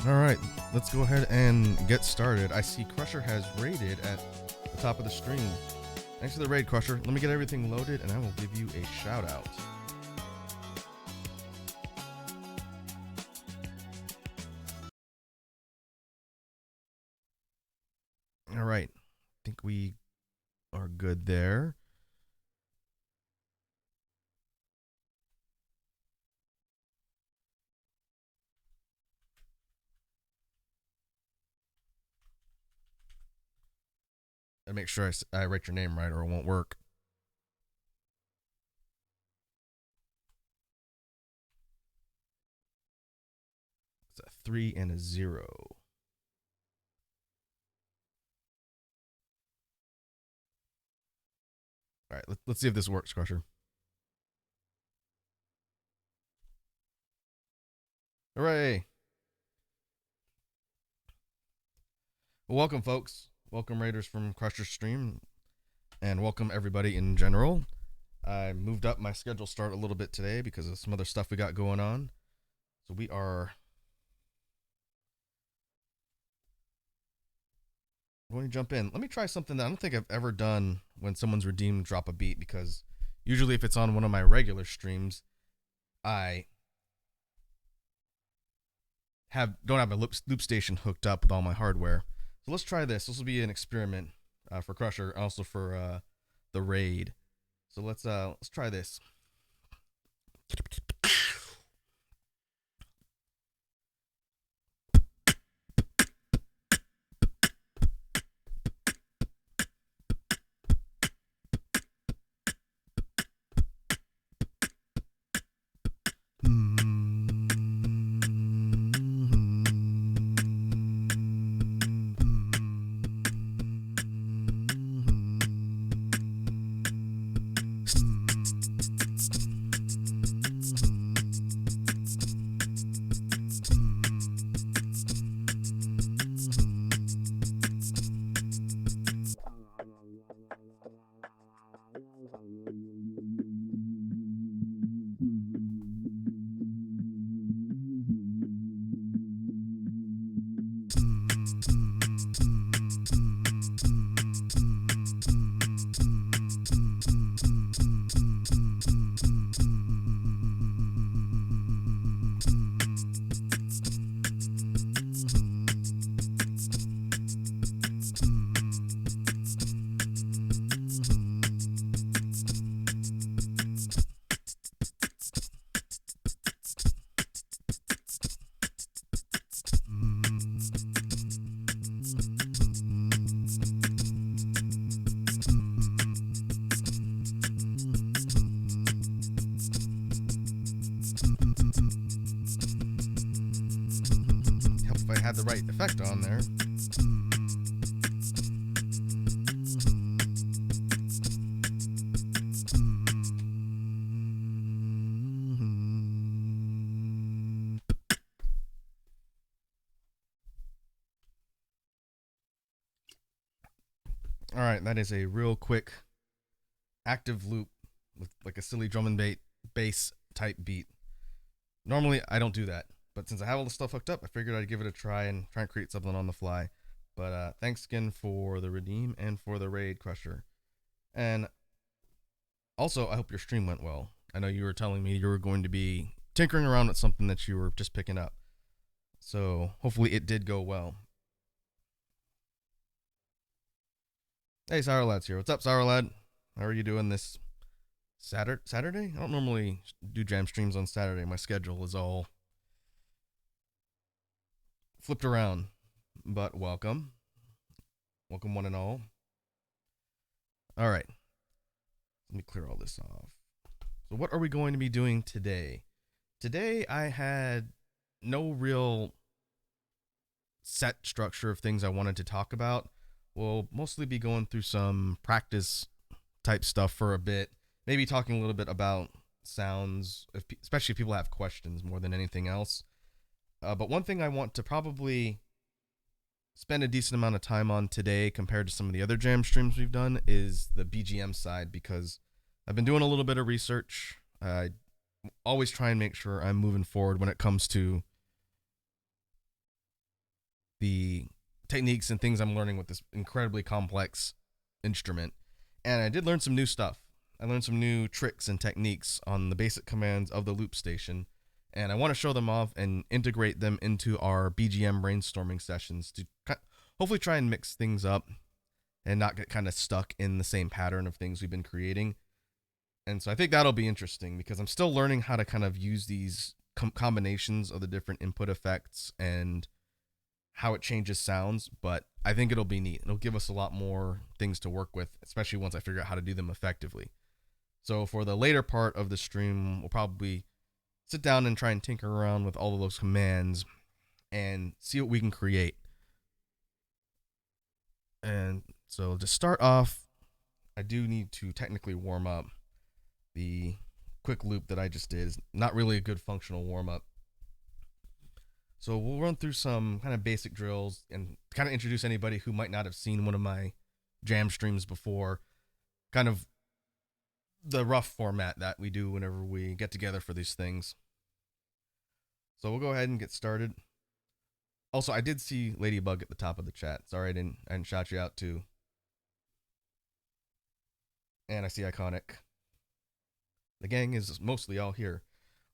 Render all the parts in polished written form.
All right, let's go ahead and get started. I see Crusher has raided at the top of the stream. Thanks for the raid, Crusher. Let me get everything loaded and I will give you a shout out. All right, I think we are good there. And make sure I write your name right or it won't work. It's a 3 and a 0. All right, let's see if this works, Crusher. Hooray! Well, welcome, folks. Welcome, Raiders from Crusher Stream, and welcome everybody in general. I moved up my schedule start a little bit today because of some other stuff we got going on. So we are going to jump in. Let me try something that I don't think I've ever done when someone's redeemed drop a beat, because usually if it's on one of my regular streams, I don't have my Loopstation hooked up with all my hardware. So let's try this. This will be an experiment for Crusher, also for the raid. So let's try this. Help if I had the right effect on there. All right, that is a real quick active loop with like a silly drum and bass type beat. Normally I don't do that, but since I have all the stuff hooked up, I figured I'd give it a try and create something on the fly. But thanks again for the redeem and for the raid, Crusher. And also, I hope your stream went well. I know you were telling me you were going to be tinkering around with something that you were just picking up. So hopefully it did go well. Hey, Sour Lad's here. What's up, Sour Lad? How are you doing this Saturday? I don't normally do jam streams on Saturday. My schedule is all flipped around. But welcome. Welcome, one and all. All right. Let me clear all this off. So what are we going to be doing today? Today I had no real set structure of things I wanted to talk about. We'll mostly be going through some practice type stuff for a bit. Maybe talking a little bit about sounds, especially if people have questions more than anything else. But one thing I want to probably spend a decent amount of time on today compared to some of the other jam streams we've done is the BGM side, because I've been doing a little bit of research. I always try and make sure I'm moving forward when it comes to the techniques and things I'm learning with this incredibly complex instrument. And I did learn some new stuff. I learned some new tricks and techniques on the basic commands of the Loopstation, and I want to show them off and integrate them into our BGM brainstorming sessions to hopefully try and mix things up and not get kind of stuck in the same pattern of things we've been creating. And so I think that'll be interesting because I'm still learning how to kind of use these combinations of the different input effects and how it changes sounds, but I think it'll be neat. It'll give us a lot more things to work with, especially once I figure out how to do them effectively. So for the later part of the stream, we'll probably sit down and try and tinker around with all of those commands and see what we can create. And so to start off, I do need to technically warm up. The quick loop that I just did is not really a good functional warm-up. So we'll run through some kind of basic drills and kind of introduce anybody who might not have seen one of my jam streams before, kind of the rough format that we do whenever we get together for these things. So we'll go ahead and get started. Also, I did see Ladybug at the top of the chat. Sorry I didn't shout you out too. And I see Iconic. The gang is mostly all here.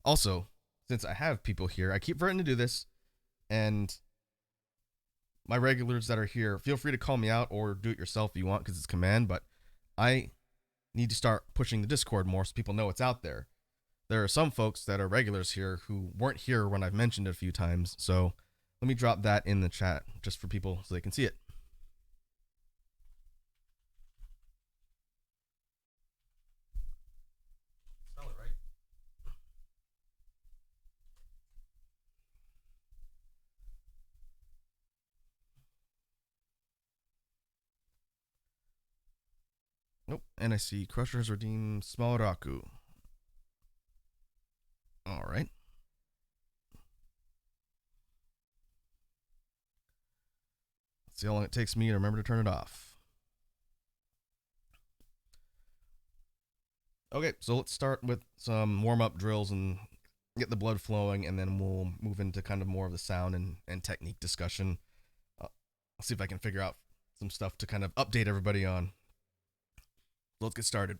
Also, since I have people here, I keep forgetting to do this, and my regulars that are here, feel free to call me out or do it yourself if you want because it's command, but I need to start pushing the Discord more so people know it's out there. There are some folks that are regulars here who weren't here when I've mentioned it a few times, so let me drop that in the chat just for people so they can see it. Spell it right. Nope, and I see Crusher has redeemed Smalraku. All right. Let's see how long it takes me to remember to turn it off. Okay, so let's start with some warm-up drills and get the blood flowing, and then we'll move into kind of more of the sound and technique discussion. I'll see if I can figure out some stuff to kind of update everybody on. Let's get started.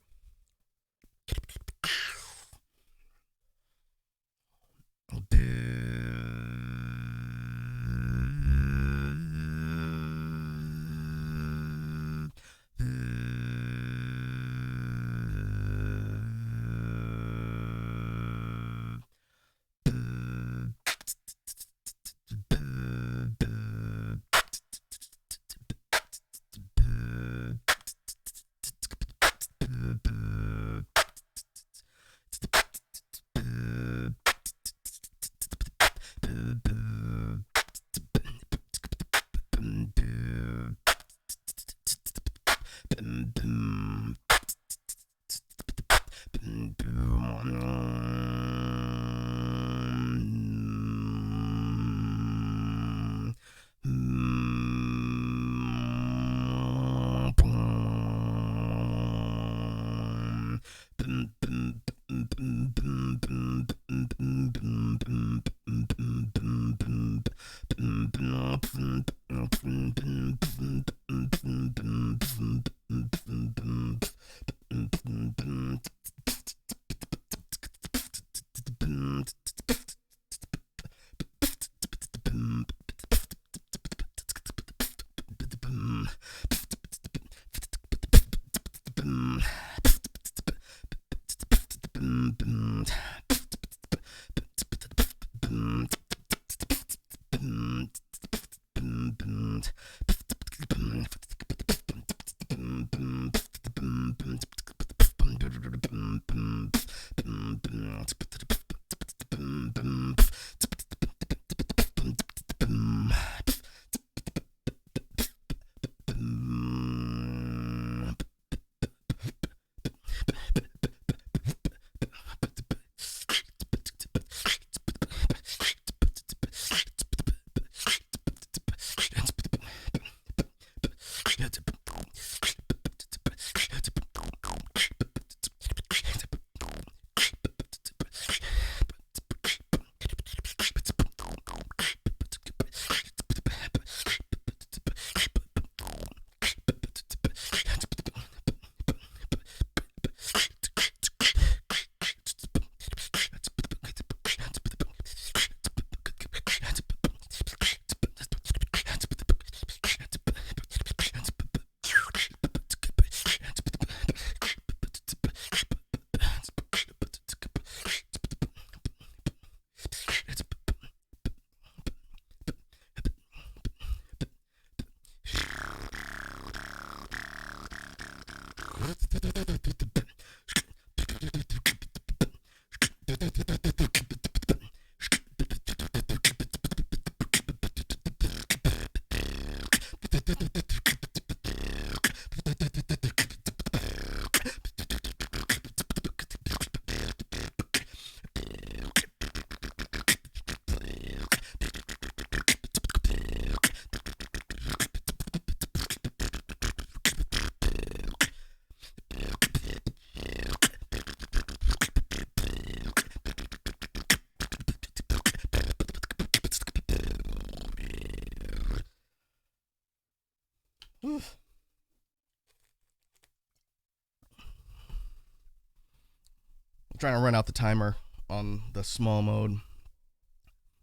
I'm trying to run out the timer on the small mode.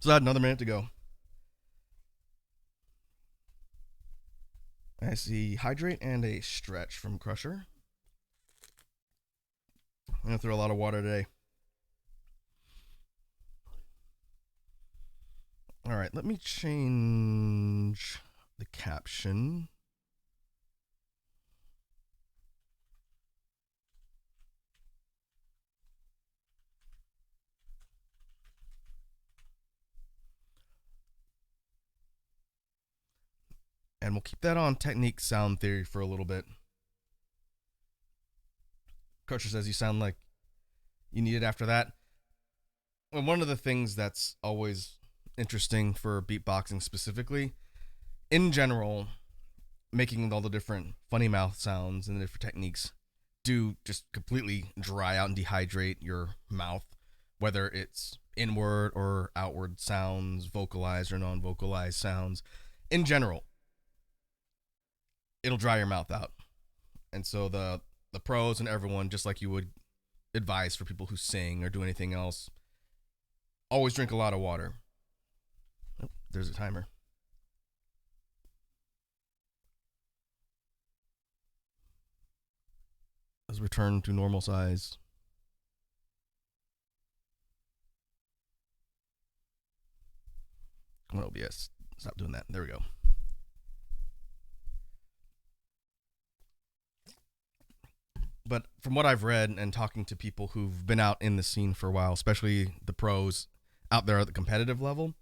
So I had another minute to go. I see hydrate and a stretch from Crusher. I'm going to throw a lot of water today. All right, let me change the caption. And we'll keep that on technique sound theory for a little bit. Crusher says you sound like you need it after that. Well, one of the things that's always interesting for beatboxing specifically, in general, making all the different funny mouth sounds and the different techniques do just completely dry out and dehydrate your mouth, whether it's inward or outward sounds, vocalized or non-vocalized sounds. In general, it'll dry your mouth out. And so the pros and everyone, just like you would advise for people who sing or do anything else, always drink a lot of water. Oh, there's a timer. Let's return to normal size. Come on, OBS. Stop doing that. There we go. But from what I've read and talking to people who've been out in the scene for a while, especially the pros out there at the competitive level,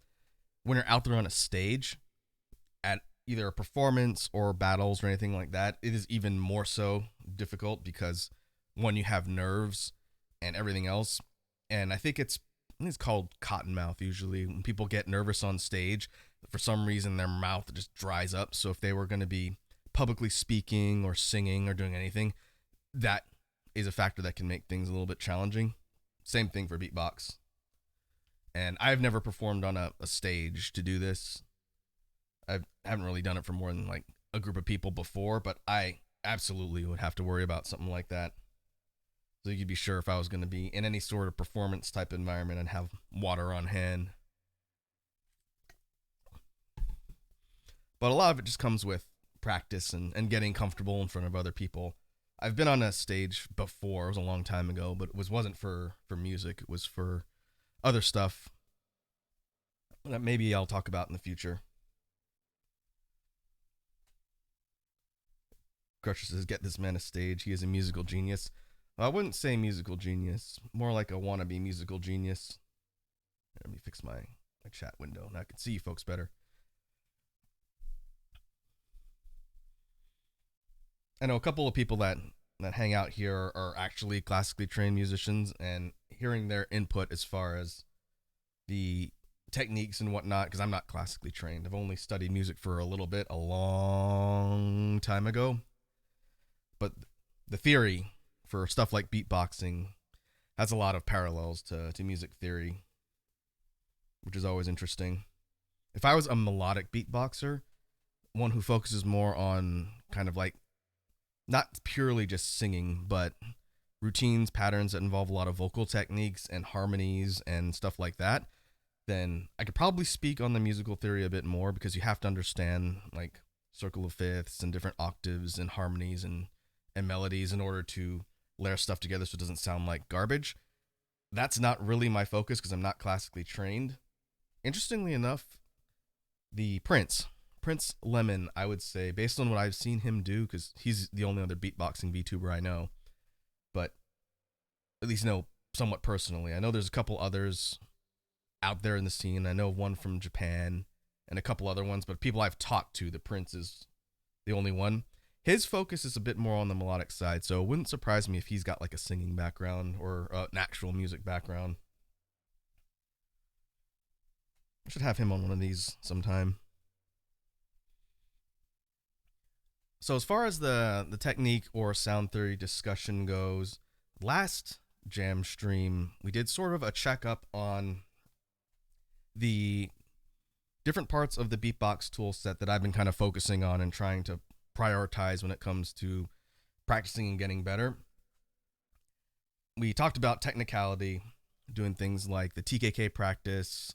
when you're out there on a stage at either a performance or battles or anything like that, it is even more so difficult because one, you have nerves and everything else. And I think it's called cottonmouth usually. When people get nervous on stage, for some reason their mouth just dries up. So if they were going to be publicly speaking or singing or doing anything, that is a factor that can make things a little bit challenging. Same thing for beatbox. And I've never performed on a stage to do this. I haven't really done it for more than like a group of people before, but I absolutely would have to worry about something like that. So you could be sure if I was going to be in any sort of performance type environment and have water on hand. But a lot of it just comes with practice and getting comfortable in front of other people. I've been on a stage before. It was a long time ago, but it wasn't for music. It was for other stuff that maybe I'll talk about in the future. Crusher says, get this man a stage. He is a musical genius. I wouldn't say musical genius. More like a wannabe musical genius. Let me fix my chat window. Now I can see you folks better. I know a couple of people that hang out here are actually classically trained musicians, and hearing their input as far as the techniques and whatnot, because I'm not classically trained. I've only studied music for a little bit, a long time ago. But the theory for stuff like beatboxing has a lot of parallels to music theory, which is always interesting. If I was a melodic beatboxer, one who focuses more on kind of like not purely just singing, but routines, patterns that involve a lot of vocal techniques and harmonies and stuff like that, then I could probably speak on the musical theory a bit more, because you have to understand like circle of fifths and different octaves and harmonies and melodies in order to layer stuff together so it doesn't sound like garbage. That's not really my focus because I'm not classically trained. Interestingly enough, the Prince Lemon, I would say, based on what I've seen him do, because he's the only other beatboxing VTuber I know, at least know somewhat personally. I know there's a couple others out there in the scene. I know one from Japan and a couple other ones, but people I've talked to, the Prince is the only one. His focus is a bit more on the melodic side, so it wouldn't surprise me if he's got like a singing background or an actual music background. I should have him on one of these sometime. So as far as the technique or sound theory discussion goes, last jam stream we did sort of a checkup on the different parts of the Beatbox tool set that I've been kind of focusing on and trying to prioritize when it comes to practicing and getting better. We talked about technicality, doing things like the TKK practice,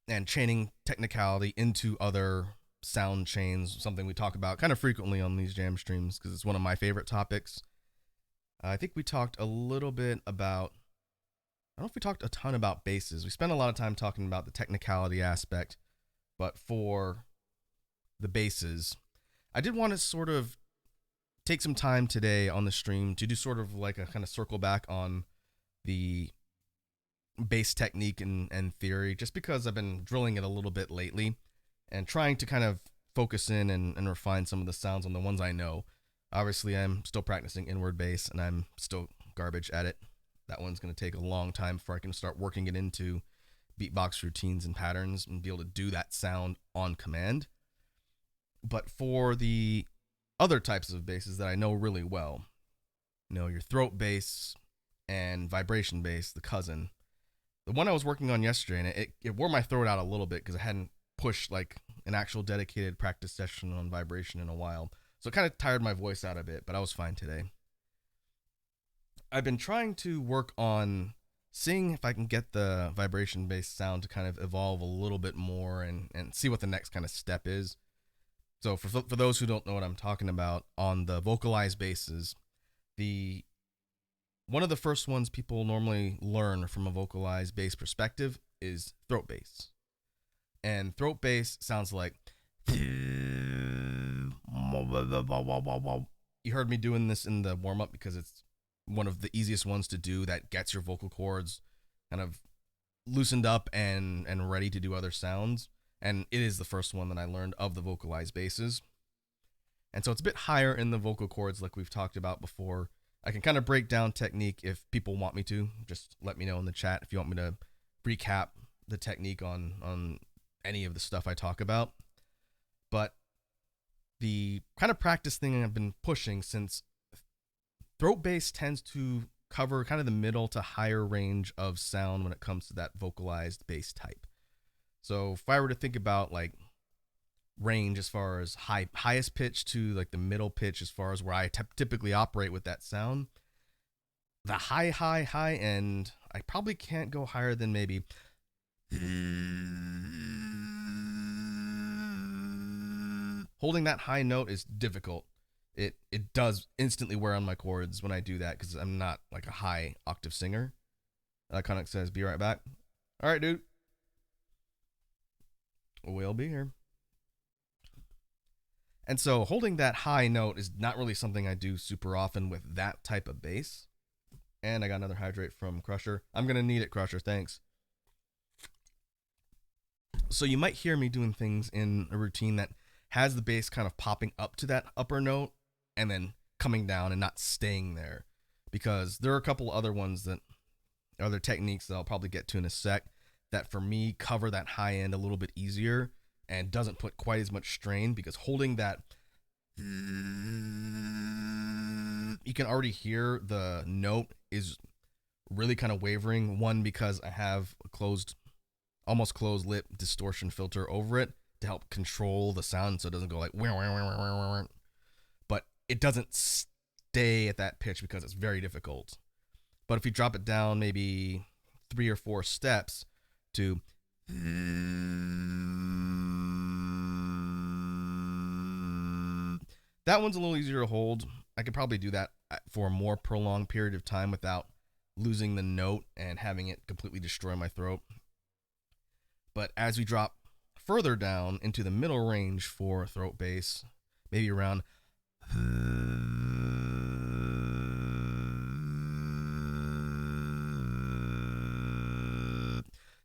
and chaining technicality into other sound chains, something we talk about kind of frequently on these jam streams because it's one of my favorite topics. I think we talked a little bit about, I don't know if we talked a ton about basses. We spent a lot of time talking about the technicality aspect, but for the basses, I did want to sort of take some time today on the stream to do sort of like a kind of circle back on the bass technique and theory, just because I've been drilling it a little bit lately and trying to kind of focus in and refine some of the sounds on the ones I know. Obviously, I'm still practicing inward bass and I'm still garbage at it. That one's going to take a long time before I can start working it into beatbox routines and patterns and be able to do that sound on command. But for the other types of basses that I know really well, your throat bass and vibration bass, the cousin. The one I was working on yesterday, and it wore my throat out a little bit because I hadn't pushed like an actual dedicated practice session on vibration in a while. So it kind of tired my voice out a bit, but I was fine today. I've been trying to work on seeing if I can get the vibration-based sound to kind of evolve a little bit more and see what the next kind of step is. So for those who don't know what I'm talking about, on the vocalized basses, one of the first ones people normally learn from a vocalized bass perspective is throat bass. And throat bass sounds like, you heard me doing this in the warm-up because it's one of the easiest ones to do that gets your vocal cords kind of loosened up and ready to do other sounds. And it is the first one that I learned of the vocalized basses. And so it's a bit higher in the vocal cords like we've talked about before. I can kind of break down technique if people want me to. Just let me know in the chat if you want me to recap the technique on any of the stuff I talk about. But the kind of practice thing I've been pushing, since throat bass tends to cover kind of the middle to higher range of sound when it comes to that vocalized bass type. So if I were to think about like range as far as highest pitch to like the middle pitch as far as where I typically operate with that sound, the high end, I probably can't go higher than maybe holding that high note is difficult. It does instantly wear on my chords when I do that because I'm not like a high octave singer. Iconic says, be right back. All right, dude. We'll be here. And so holding that high note is not really something I do super often with that type of bass. And I got another hydrate from Crusher. I'm going to need it, Crusher. Thanks. So you might hear me doing things in a routine that has the bass kind of popping up to that upper note and then coming down and not staying there. Because there are a couple other ones that other techniques that I'll probably get to in a sec that for me cover that high end a little bit easier and doesn't put quite as much strain, because holding that, you can already hear the note is really kind of wavering. One, because I have a almost closed lip distortion filter over it to help control the sound so it doesn't go like, but it doesn't stay at that pitch because it's very difficult. But if you drop it down maybe 3 or 4 steps to that one's a little easier to hold. I could probably do that for a more prolonged period of time without losing the note and having it completely destroy my throat. But as we drop further down into the middle range for throat bass, maybe around,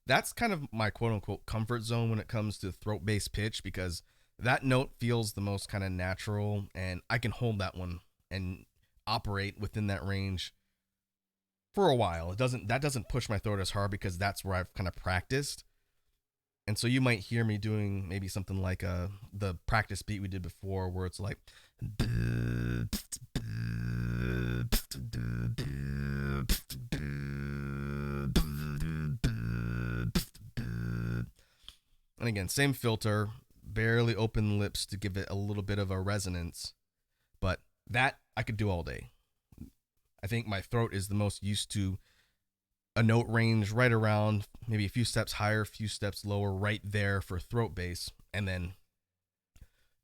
that's kind of my quote unquote comfort zone when it comes to throat bass pitch, because that note feels the most kind of natural, and I can hold that one and operate within that range for a while. That doesn't push my throat as hard because that's where I've kind of practiced. And so you might hear me doing maybe something like the practice beat we did before, where it's like, and again, same filter, barely open lips to give it a little bit of a resonance, but that I could do all day. I think my throat is the most used to a note range right around maybe a few steps higher, a few steps lower, right there for throat bass, and then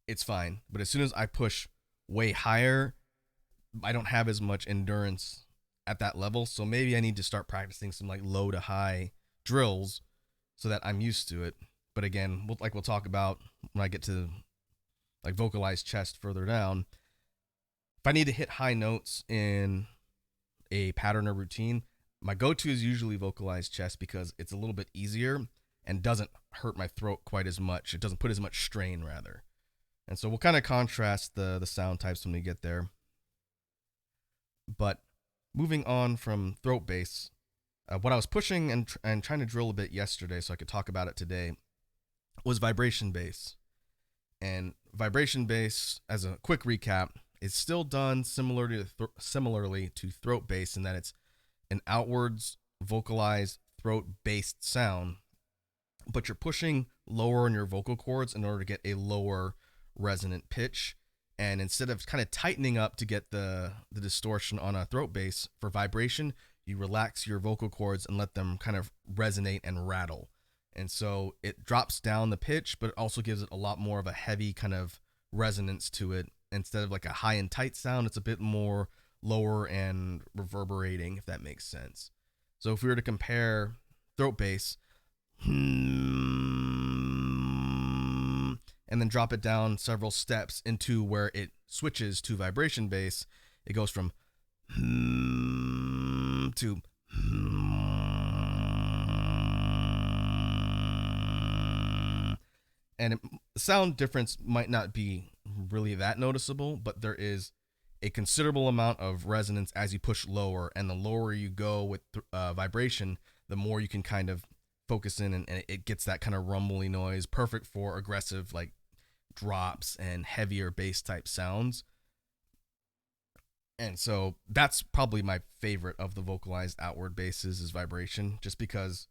it's fine. But as soon as I push way higher, I don't have as much endurance at that level. So maybe I need to start practicing some like low to high drills so that I'm used to it. But again, we'll talk about when I get to like vocalized chest further down. If I need to hit high notes in a pattern or routine, my go-to is usually vocalized chest because it's a little bit easier and doesn't hurt my throat quite as much. It doesn't put as much strain, rather. And so we'll kind of contrast the sound types when we get there. But moving on from throat bass, what I was pushing and trying to drill a bit yesterday so I could talk about it today was vibration bass. And vibration bass, as a quick recap, is still done similarly to throat bass in that it's an outwards vocalized throat-based sound, but you're pushing lower in your vocal cords in order to get a lower resonant pitch. And instead of kind of tightening up to get the distortion on a throat bass, for vibration, you relax your vocal cords and let them kind of resonate and rattle. And so it drops down the pitch, but it also gives it a lot more of a heavy kind of resonance to it. Instead of like a high and tight sound, it's a bit more lower and reverberating, if that makes sense. So if we were to compare throat bass, and then drop it down several steps into where it switches to vibration bass, it goes from to, and the sound difference might not be really that noticeable, but there is a considerable amount of resonance as you push lower, and the lower you go with vibration, the more you can kind of focus in, and it gets that kind of rumbly noise, perfect for aggressive like drops and heavier bass type sounds. And so that's probably my favorite of the vocalized outward basses is vibration, just because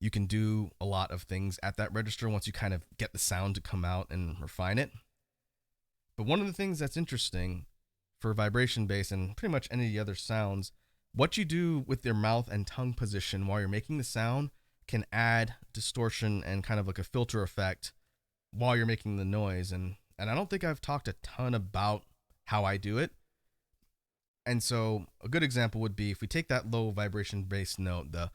you can do a lot of things at that register once you kind of get the sound to come out and refine it. But one of the things that's interesting for vibration bass and pretty much any of the other sounds, what you do with your mouth and tongue position while you're making the sound can add distortion and kind of like a filter effect while you're making the noise. And I don't think I've talked a ton about how I do it. And so a good example would be if we take that low vibration bass note, the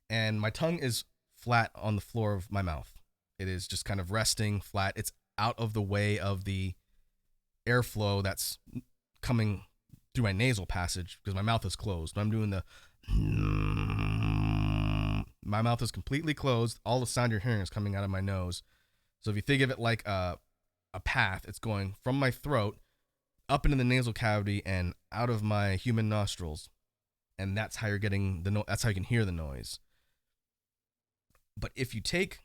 and my tongue is flat on the floor of my mouth. It is just kind of resting flat. It's out of the way of the airflow that's coming through my nasal passage because my mouth is closed. When I'm doing the, my mouth is completely closed. All the sound you're hearing is coming out of my nose. So if you think of it like a path, it's going from my throat up into the nasal cavity and out of my human nostrils. And that's how you're getting the that's how you can hear the noise. But if you take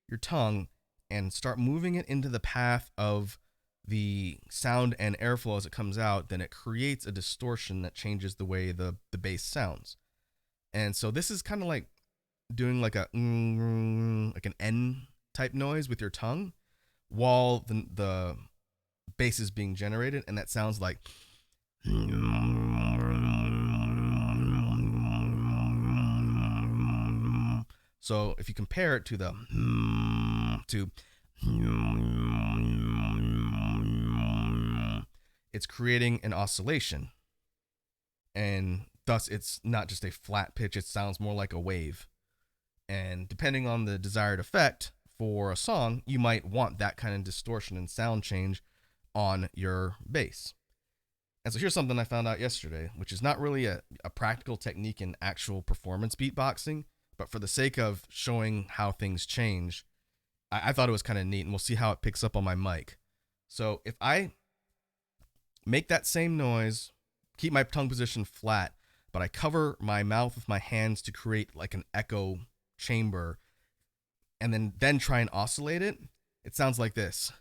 your tongue and start moving it into the path of the sound and airflow as it comes out, then it creates a distortion that changes the way the bass sounds. And so this is kind of like doing like a like an N type noise with your tongue while the bass is being generated, and that sounds like so if you compare it to the it's creating an oscillation, and thus it's not just a flat pitch, it sounds more like a wave. And depending on the desired effect for a song, you might want that kind of distortion and sound change on your bass. And so here's something I found out yesterday, which is not really a practical technique in actual performance beatboxing, but for the sake of showing how things change, I thought it was kind of neat, and we'll see how it picks up on my mic. So if I make that same noise, keep my tongue position flat, but I cover my mouth with my hands to create like an echo chamber, and then try and oscillate it, it sounds like this.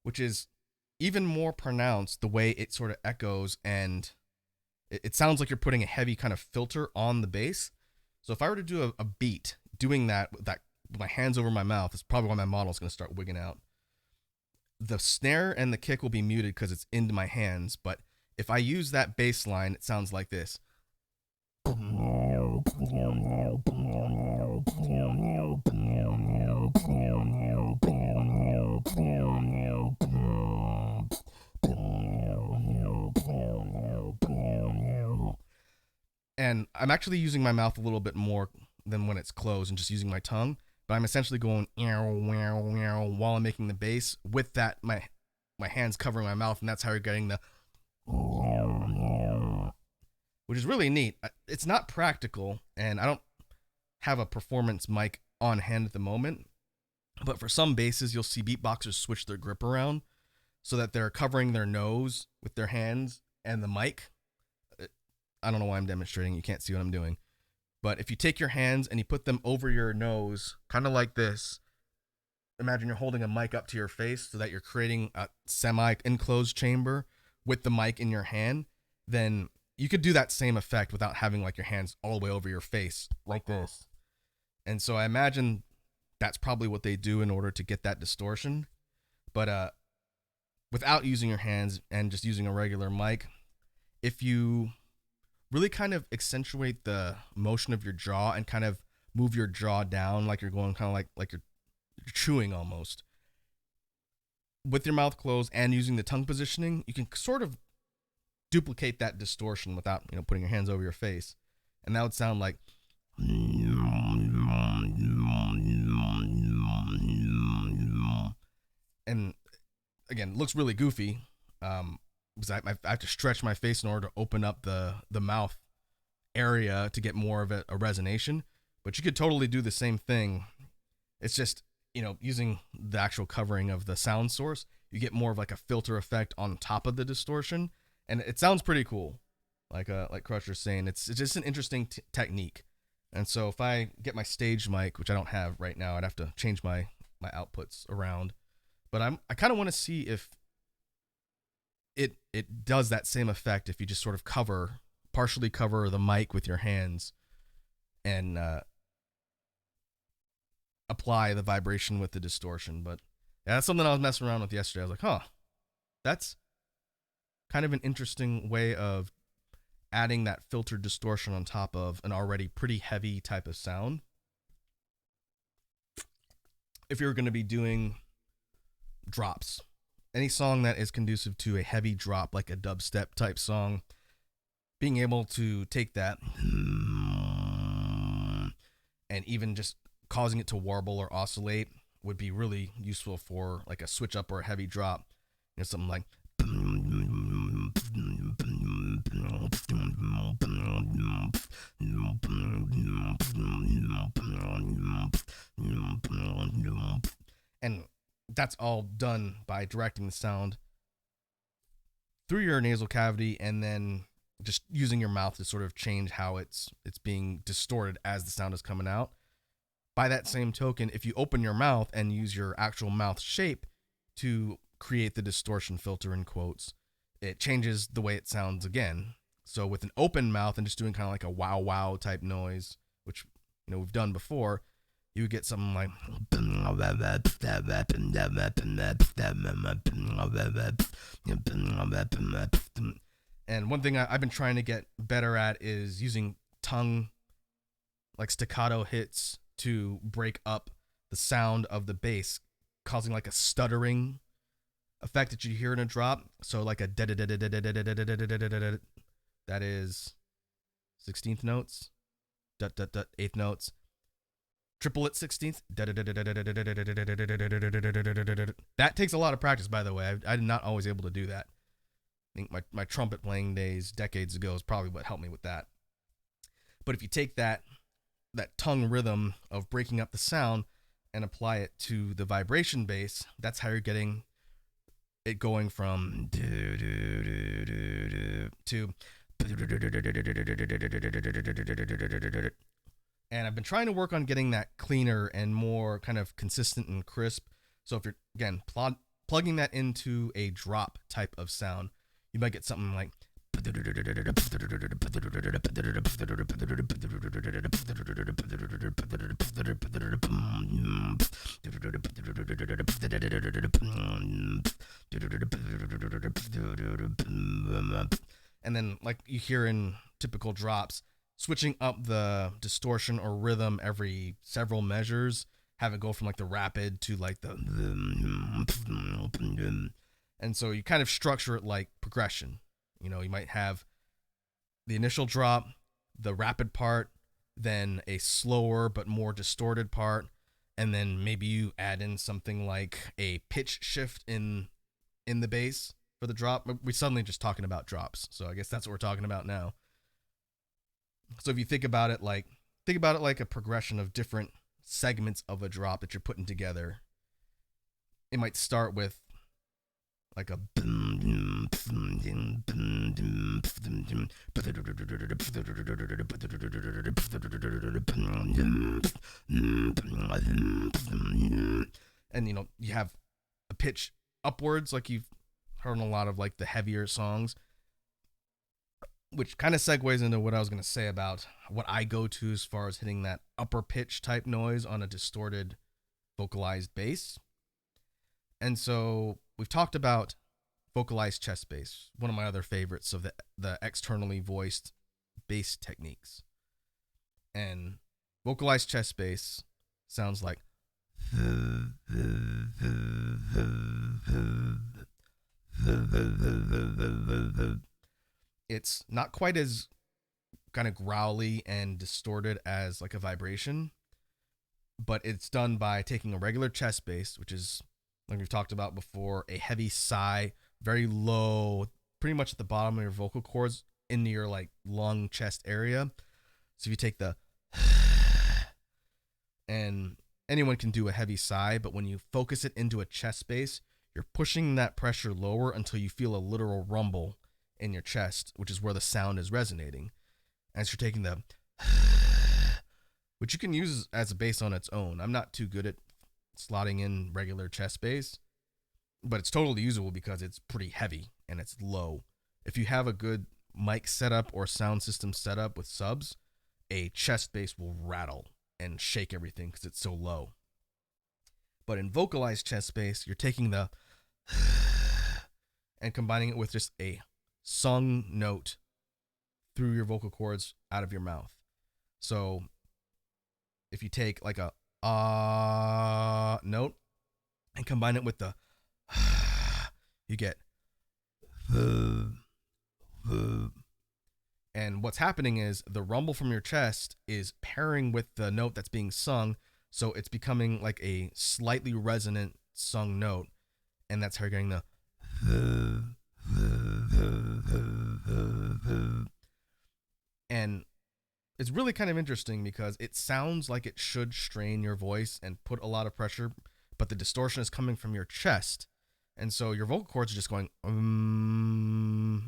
Which is even more pronounced the way it sort of echoes, and it sounds like you're putting a heavy kind of filter on the bass. So if I were to do a beat doing that with my hands over my mouth, it's probably why my model's going to start wigging out. The snare and the kick will be muted because it's into my hands, but if I use that bass line, it sounds like this. And I'm actually using my mouth a little bit more than when it's closed and just using my tongue, but I'm essentially going while I'm making the bass with that my hands covering my mouth, and that's how you're getting the, which is really neat. It's not practical, and I don't have a performance mic on hand at the moment, but for some basses, you'll see beatboxers switch their grip around so that they're covering their nose with their hands and the mic. I don't know why I'm demonstrating. You can't see what I'm doing. But if you take your hands and you put them over your nose, kind of like this, imagine you're holding a mic up to your face so that you're creating a semi-enclosed chamber with the mic in your hand, then you could do that same effect without having like your hands all the way over your face like this. And so I imagine that's probably what they do in order to get that distortion. But without using your hands and just using a regular mic, if you really kind of accentuate the motion of your jaw and kind of move your jaw down like you're going kind of like you're chewing almost, with your mouth closed and using the tongue positioning, you can sort of duplicate that distortion without, putting your hands over your face. And that would sound like, and again, it looks really goofy, because I have to stretch my face in order to open up the mouth area to get more of a resonation. But you could totally do the same thing. It's just, using the actual covering of the sound source, you get more of like a filter effect on top of the distortion, and it sounds pretty cool. Like Crusher's saying, it's just an interesting technique. And so if I get my stage mic, which I don't have right now, I'd have to change my outputs around. But I kind of want to see if it does that same effect if you just sort of partially cover the mic with your hands and apply the vibration with the distortion. But yeah, that's something I was messing around with yesterday. I was like, that's kind of an interesting way of adding that filtered distortion on top of an already pretty heavy type of sound. If you're going to be doing drops, any song that is conducive to a heavy drop, like a dubstep type song, being able to take that and even just causing it to warble or oscillate would be really useful for like a switch up or a heavy drop. Something like, and that's all done by directing the sound through your nasal cavity and then just using your mouth to sort of change how it's being distorted as the sound is coming out. By that same token, if you open your mouth and use your actual mouth shape to create the distortion filter in quotes, it changes the way it sounds again. So with an open mouth and just doing kind of like a wow wow type noise, which we've done before, you would get something like, and one thing I've been trying to get better at is using tongue like staccato hits to break up the sound of the bass, causing like a stuttering effect that you hear in a drop. So like a that is 16th notes, eighth notes. triplet 16th. That takes a lot of practice, by the way. I'm not always able to do that. I think my trumpet playing days decades ago is probably what helped me with that. But if you take that tongue rhythm of breaking up the sound and apply it to the vibration bass, that's how you're getting it going from to. And I've been trying to work on getting that cleaner and more kind of consistent and crisp. So if you're, again, plugging that into a drop type of sound, you might get something like. And then, like you hear in typical drops, switching up the distortion or rhythm every several measures, have it go from like the rapid to like the. And so you kind of structure it like progression. You know, you might have the initial drop, the rapid part, then a slower but more distorted part, and then maybe you add in something like a pitch shift in the bass for the drop. We're suddenly just talking about drops, so I guess that's what we're talking about now. So if you think about it like a progression of different segments of a drop that you're putting together. It might start with like a and you know, you have a pitch upwards like you've heard in a lot of like the heavier songs, which kind of segues into what I was going to say about what I go to as far as hitting that upper pitch type noise on a distorted vocalized bass. And so we've talked about vocalized chest bass, one of my other favorites of the externally voiced bass techniques. And vocalized chest bass sounds like it's not quite as kind of growly and distorted as like a vibration, but it's done by taking a regular chest bass, which is, like we've talked about before, a heavy sigh, very low, pretty much at the bottom of your vocal cords into your like lung chest area. So if you take the and anyone can do a heavy sigh, but when you focus it into a chest bass, you're pushing that pressure lower until you feel a literal rumble in your chest, which is where the sound is resonating. As you're taking the which you can use as a bass on its own. I'm not too good at slotting in regular chest bass, but it's totally usable because it's pretty heavy and it's low. If you have a good mic setup or sound system setup with subs, a chest bass will rattle and shake everything because it's so low. But in vocalized chest bass, you're taking the and combining it with just a sung note through your vocal cords out of your mouth. So if you take like a note and combine it with the you get and what's happening is the rumble from your chest is pairing with the note that's being sung, so it's becoming like a slightly resonant sung note, and that's how you're getting the and it's really kind of interesting because it sounds like it should strain your voice and put a lot of pressure, but the distortion is coming from your chest. And so your vocal cords are just going,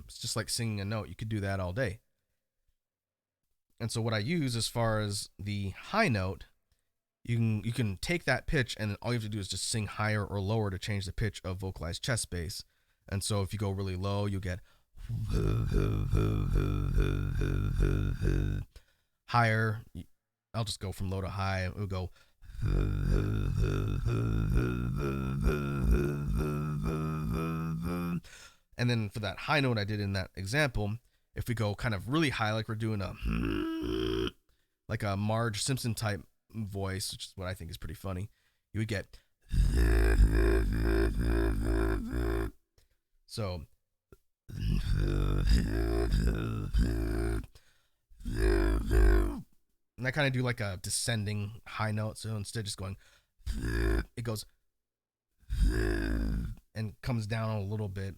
it's just like singing a note. You could do that all day. And so what I use as far as the high note, you can take that pitch and all you have to do is just sing higher or lower to change the pitch of vocalized chest bass. And so if you go really low, you get higher. I'll just go from low to high. It will go and then for that high note I did in that example, if we go kind of really high, like we're doing like a Marge Simpson type voice, which is what I think is pretty funny, you would get so And I kind of do like a descending high note. So instead of just going, it goes and comes down a little bit.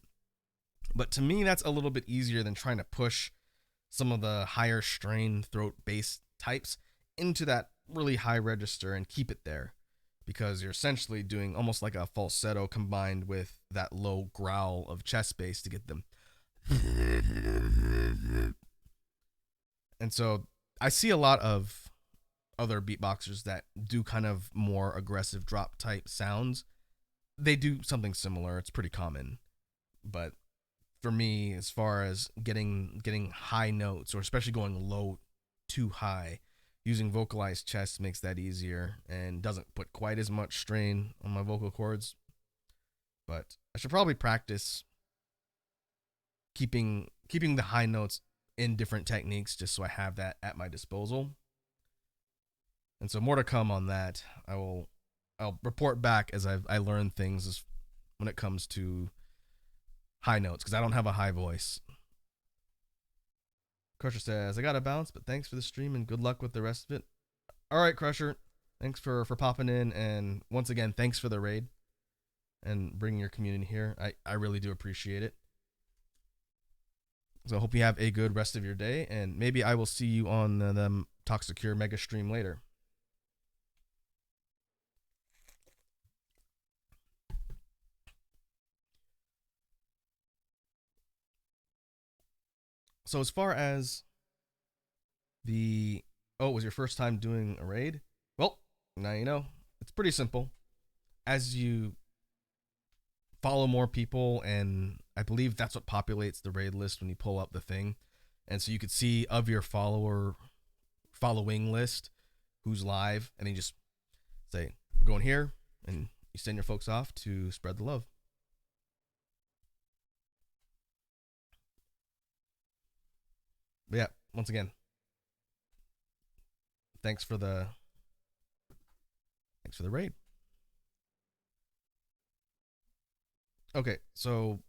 But to me, that's a little bit easier than trying to push some of the higher strain throat bass types into that really high register and keep it there, because you're essentially doing almost like a falsetto combined with that low growl of chest bass to get them. And so I see a lot of other beatboxers that do kind of more aggressive drop type sounds. They do something similar. It's pretty common. But for me, as far as getting high notes, or especially going low too high, using vocalized chest makes that easier and doesn't put quite as much strain on my vocal cords. But I should probably practice keeping the high notes in different techniques just so I have that at my disposal. And so more to come on that. I'll report back as I learn things when it comes to high notes, because I don't have a high voice. Crusher says, I got to bounce, but thanks for the stream and good luck with the rest of it. All right, Crusher. Thanks for popping in. And once again, thanks for the raid and bringing your community here. I really do appreciate it. So I hope you have a good rest of your day. And maybe I will see you on the Talk Secure mega stream later. So as far as it was your first time doing a raid? Well, now you know. It's pretty simple. As you follow more people, and I believe that's what populates the raid list when you pull up the thing. And so you could see of your following list who's live, and then you just say, we're going here, and you send your folks off to spread the love. But yeah, once again, thanks for the raid. Okay, so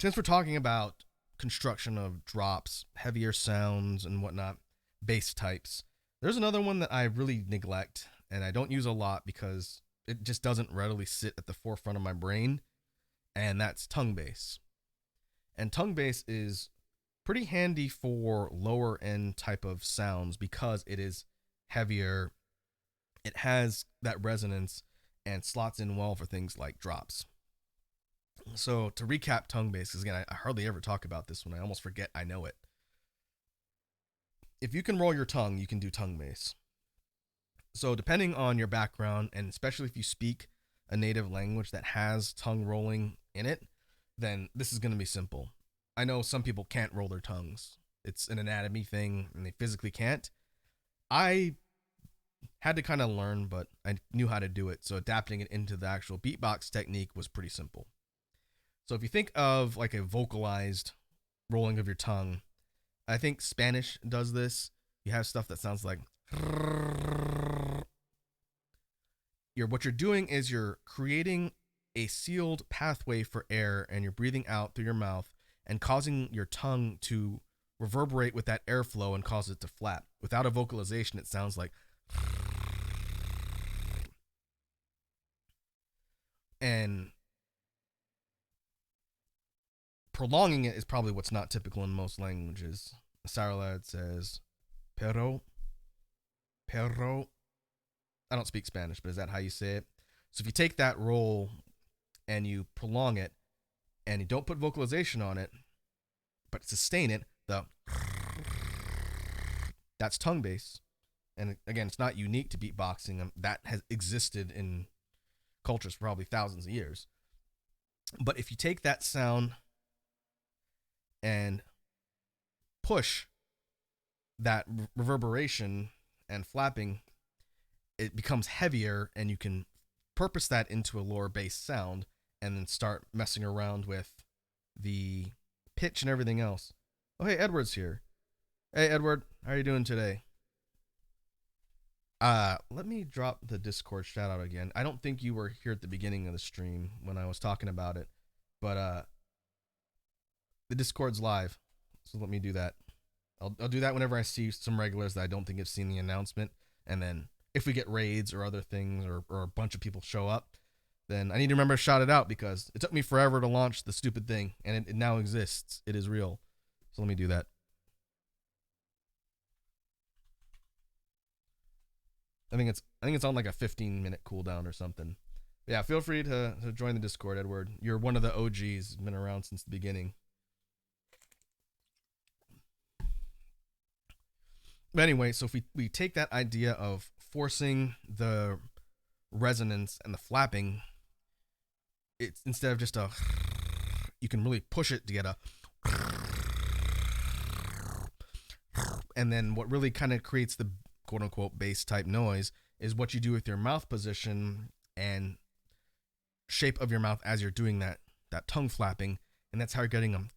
since we're talking about construction of drops, heavier sounds, and whatnot, bass types, there's another one that I really neglect and I don't use a lot because it just doesn't readily sit at the forefront of my brain, and that's tongue bass. And tongue bass is pretty handy for lower end type of sounds because it is heavier, it has that resonance, and slots in well for things like drops. So to recap tongue bass, because again, I hardly ever talk about this one. I almost forget I know it. If you can roll your tongue, you can do tongue bass. So depending on your background, and especially if you speak a native language that has tongue rolling in it, then this is going to be simple. I know some people can't roll their tongues. It's an anatomy thing, and they physically can't. I had to kind of learn, but I knew how to do it. So adapting it into the actual beatbox technique was pretty simple. So if you think of like a vocalized rolling of your tongue, I think Spanish does this. You have stuff that sounds like what you're doing is you're creating a sealed pathway for air, and you're breathing out through your mouth and causing your tongue to reverberate with that airflow and cause it to flap. Without a vocalization, it sounds like. And prolonging it is probably what's not typical in most languages. Saralad says, pero. I don't speak Spanish, but is that how you say it? So if you take that roll and you prolong it, and you don't put vocalization on it, but sustain it, that's tongue bass. And again, it's not unique to beatboxing. That has existed in cultures for probably thousands of years. But if you take that sound and push that reverberation and flapping, it becomes heavier, and you can purpose that into a lower bass sound and then start messing around with the pitch and everything else. Oh, hey, Edward's here. Hey, Edward, how are you doing today? Let me drop the Discord shout out again. I don't think you were here at the beginning of the stream when I was talking about it, but the Discord's live, so let me do that. I'll do that whenever I see some regulars that I don't think have seen the announcement. And then if we get raids or other things or a bunch of people show up, then I need to remember to shout it out because it took me forever to launch the stupid thing, and it now exists. It is real. So let me do that. I think it's on like a 15-minute cooldown or something. But yeah, feel free to join the Discord, Edward. You're one of the OGs. Been around since the beginning. But anyway, so if we take that idea of forcing the resonance and the flapping, it's instead of just a, you can really push it to get a, and then what really kind of creates the quote unquote bass type noise is what you do with your mouth position and shape of your mouth as you're doing that tongue flapping, and that's how you're getting them.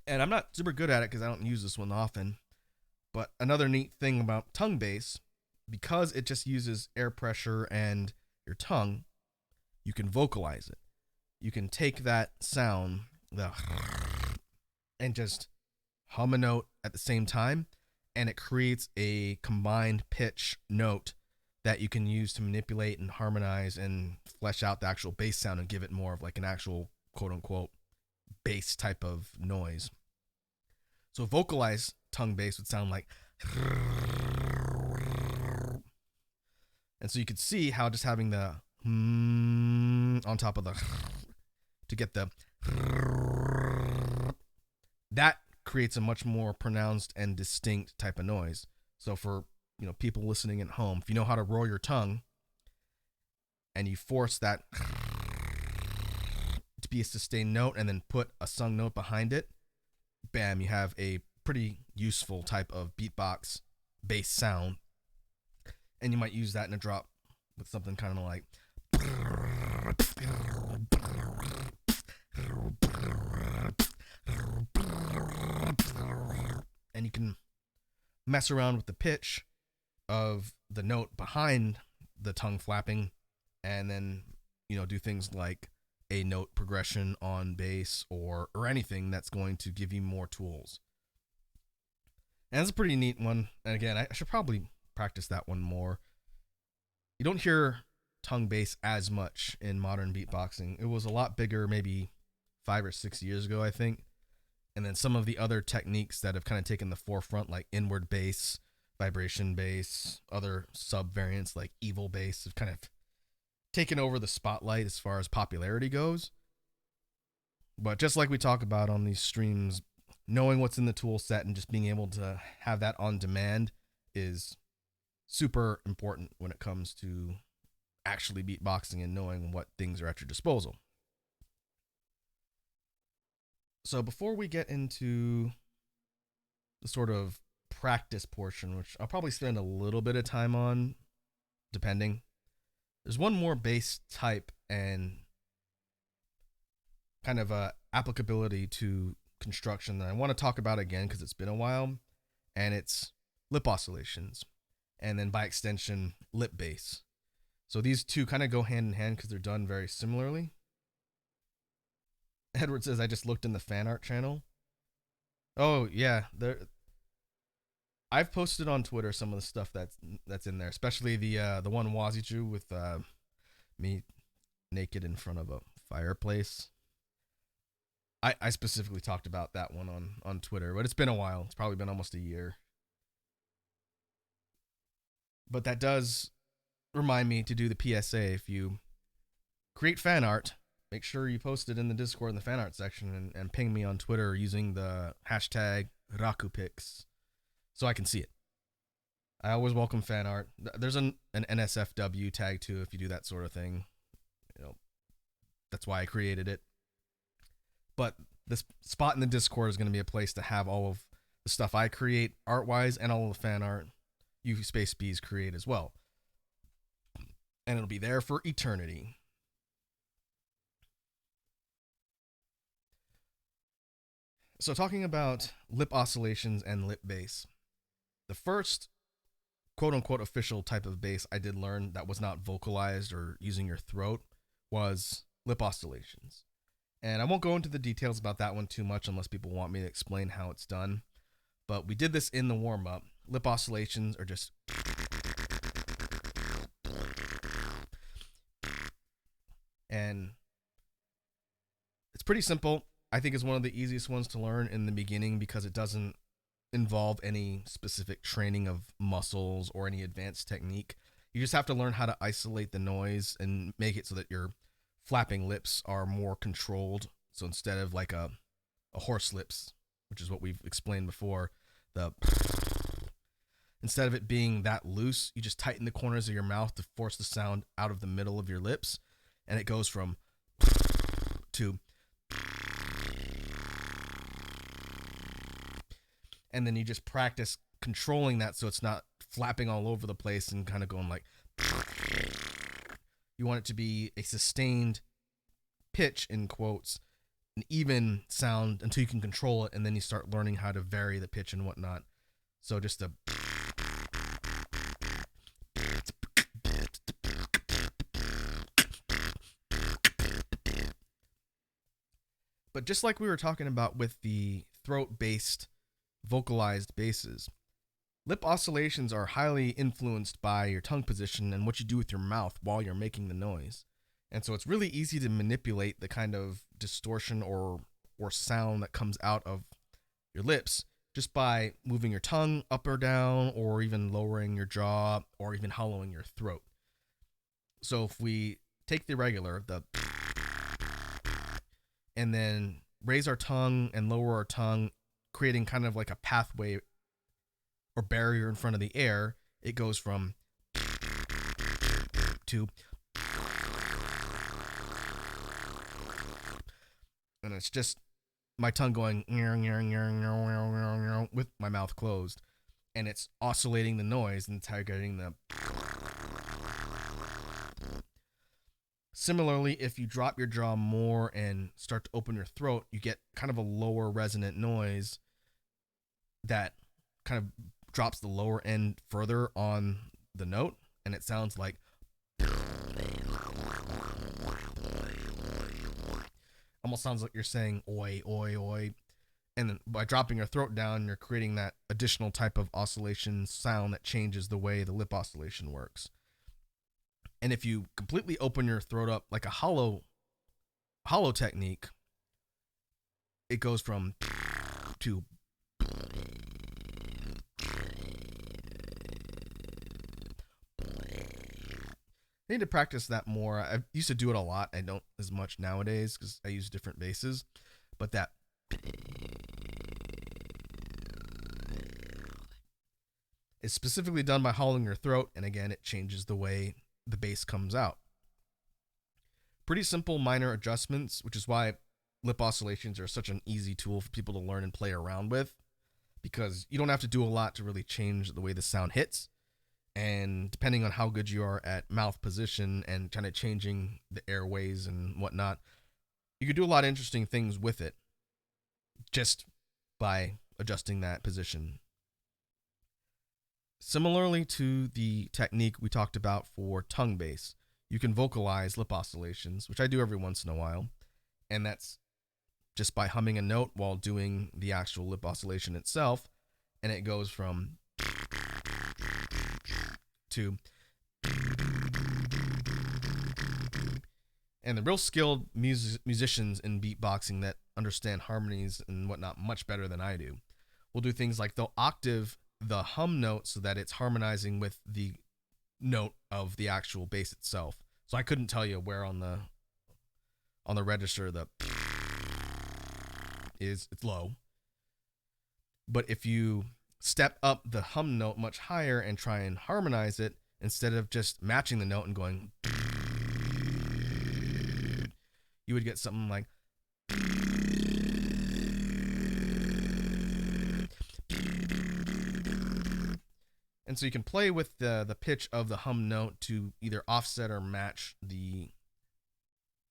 And I'm not super good at it because I don't use this one often. But another neat thing about tongue bass, because it just uses air pressure and your tongue, you can vocalize it. You can take that sound, and just hum a note at the same time, and it creates a combined pitch note that you can use to manipulate and harmonize and flesh out the actual bass sound and give it more of like an actual quote unquote bass type of noise. So vocalized tongue bass would sound like, and so you could see how just having the on top of the to get the that creates a much more pronounced and distinct type of noise. So for people listening at home, if you know how to roll your tongue and you force that to be a sustained note and then put a sung note behind it, bam, you have a pretty useful type of beatbox bass sound. And you might use that in a drop with something kind of like, and you can mess around with the pitch of the note behind the tongue flapping, and then do things like a note progression on bass or anything that's going to give you more tools. And it's a pretty neat one. And again, I should probably practice that one more. You don't hear tongue bass as much in modern beatboxing. It was a lot bigger maybe 5 or 6 years ago, I think. And then some of the other techniques that have kind of taken the forefront, like inward bass, vibration bass, other sub variants like evil bass, have kind of taken over the spotlight as far as popularity goes. But just like we talk about on these streams, knowing what's in the tool set and just being able to have that on demand is super important when it comes to actually beatboxing and knowing what things are at your disposal. So before we get into the sort of practice portion, which I'll probably spend a little bit of time on, depending, there's one more bass type and kind of applicability to construction that I want to talk about again because it's been a while, and it's lip oscillations, and then by extension lip bass. So these two kind of go hand in hand because they're done very similarly. Edward says I just looked in the fan art channel. Oh yeah, I've posted on Twitter some of the stuff that's in there, especially the one Wazzy drew with me naked in front of a fireplace. I specifically talked about that one on Twitter, but it's been a while. It's probably been almost a year. But that does remind me to do the PSA. If you create fan art, make sure you post it in the Discord in the fan art section and ping me on Twitter using the hashtag RakuPix so I can see it. I always welcome fan art. There's an NSFW tag too if you do that sort of thing. That's why I created it. But this spot in the Discord is going to be a place to have all of the stuff I create art-wise and all of the fan art you Space Bees create as well. And it'll be there for eternity. So talking about lip oscillations and lip bass, the first quote unquote official type of bass I did learn that was not vocalized or using your throat was lip oscillations. And I won't go into the details about that one too much unless people want me to explain how it's done. But we did this in the warm up. Lip oscillations are just. And it's pretty simple. I think it's one of the easiest ones to learn in the beginning because it doesn't involve any specific training of muscles or any advanced technique. You just have to learn how to isolate the noise and make it so that your flapping lips are more controlled. So instead of like a horse lips, which is what we've explained before, instead of it being that loose, you just tighten the corners of your mouth to force the sound out of the middle of your lips, and it goes from to, and then you just practice controlling that so it's not flapping all over the place and kind of going like. You want it to be a sustained pitch, in quotes, an even sound until you can control it, and then you start learning how to vary the pitch and whatnot. So just a. But just like we were talking about with the throat-based vocalized basses, lip oscillations are highly influenced by your tongue position and what you do with your mouth while you're making the noise. And so it's really easy to manipulate the kind of distortion or sound that comes out of your lips just by moving your tongue up or down, or even lowering your jaw, or even hollowing your throat. So if we take the regular, and then raise our tongue and lower our tongue, creating kind of like a pathway or barrier in front of the air, it goes from to, and it's just my tongue going with my mouth closed, and it's oscillating the noise, and it's how you're getting the. Similarly, if you drop your jaw more and start to open your throat, you get kind of a lower resonant noise that kind of drops the lower end further on the note, and it sounds like. Almost sounds like you're saying oi, oi, oi. And then by dropping your throat down, you're creating that additional type of oscillation sound that changes the way the lip oscillation works. And if you completely open your throat up like a hollow technique, it goes from to. I need to practice that more. I used to do it a lot. I don't as much nowadays because I use different basses. But that is specifically done by hollowing your throat. And again, it changes the way the bass comes out. Pretty simple minor adjustments, which is why lip oscillations are such an easy tool for people to learn and play around with, because you don't have to do a lot to really change the way the sound hits. And depending on how good you are at mouth position and kind of changing the airways and whatnot, you could do a lot of interesting things with it just by adjusting that position. Similarly to the technique we talked about for tongue bass, you can vocalize lip oscillations, which I do every once in a while, and that's just by humming a note while doing the actual lip oscillation itself, and it goes from to. And the real skilled musicians in beatboxing that understand harmonies and whatnot much better than I do will do things like they'll octave the hum note so that it's harmonizing with the note of the actual bass itself. So I couldn't tell you where on the register the is. It's low. But if you step up the hum note much higher and try and harmonize it, instead of just matching the note and going, you would get something like. And so you can play with the pitch of the hum note to either offset or match the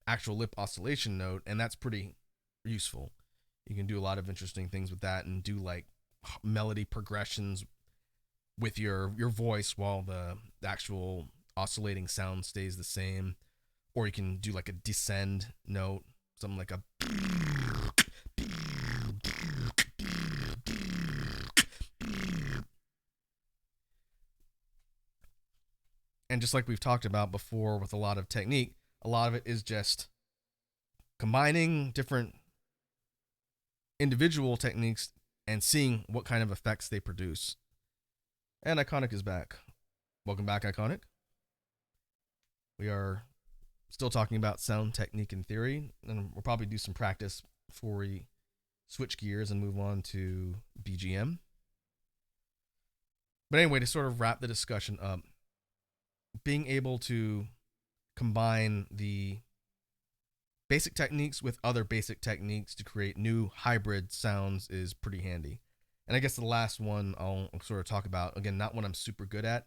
actual lip oscillation note, and that's pretty useful. You can do a lot of interesting things with that and do like melody progressions with your voice while the actual oscillating sound stays the same, or you can do like a descend note, something like a. And just like we've talked about before with a lot of technique, a lot of it is just combining different individual techniques and seeing what kind of effects they produce. And Iconic is back. Welcome back, Iconic. We are still talking about sound technique and theory, and we'll probably do some practice before we switch gears and move on to BGM. But anyway, to sort of wrap the discussion up, being able to combine the basic techniques with other basic techniques to create new hybrid sounds is pretty handy. And I guess the last one I'll sort of talk about, again, not one I'm super good at,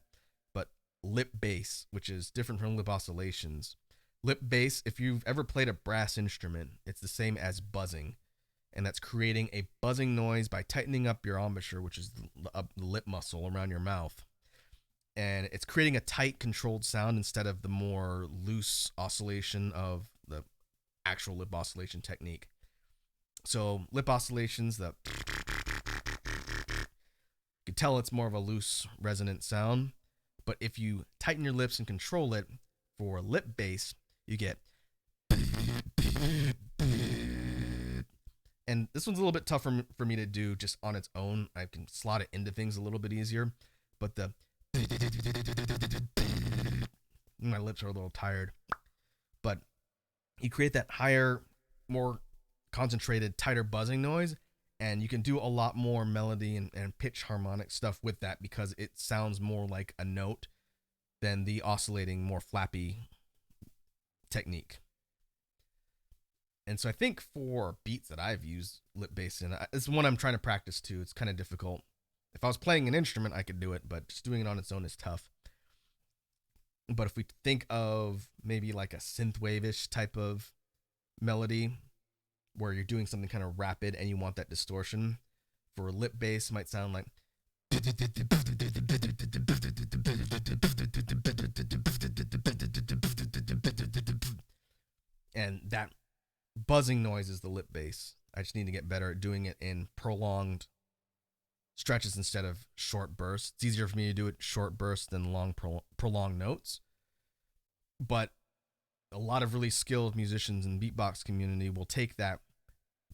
but lip bass, which is different from lip oscillations. Lip bass, if you've ever played a brass instrument, it's the same as buzzing. And that's creating a buzzing noise by tightening up your embouchure, which is the lip muscle around your mouth. And it's creating a tight, controlled sound instead of the more loose oscillation of the actual lip oscillation technique. So lip oscillations, you can tell it's more of a loose, resonant sound. But if you tighten your lips and control it for lip bass, you get. And this one's a little bit tougher for me to do just on its own. I can slot it into things a little bit easier. But my lips are a little tired. But you create that higher, more concentrated, tighter buzzing noise, and you can do a lot more melody and pitch harmonic stuff with that because it sounds more like a note than the oscillating, more flappy technique. And so I think for beats that I've used lip bass in, it's one I'm trying to practice too. It's kind of difficult. If I was playing an instrument, I could do it, but just doing it on its own is tough. But if we think of maybe like a synthwave-ish type of melody where you're doing something kind of rapid and you want that distortion, for lip bass might sound like. And that buzzing noise is the lip bass. I just need to get better at doing it in prolonged stretches instead of short bursts. It's easier for me to do it short bursts than long prolonged notes. But a lot of really skilled musicians in the beatbox community will take that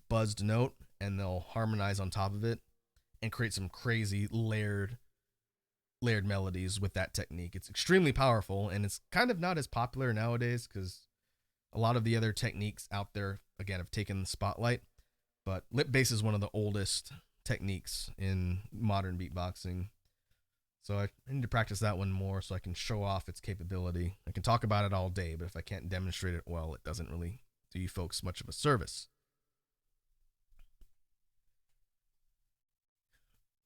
buzzed note and they'll harmonize on top of it and create some crazy layered melodies with that technique. It's extremely powerful, and it's kind of not as popular nowadays because a lot of the other techniques out there, again, have taken the spotlight. But lip bass is one of the oldest techniques in modern beatboxing. So I need to practice that one more so I can show off its capability. I can talk about it all day, but if I can't demonstrate it well, it doesn't really do you folks much of a service.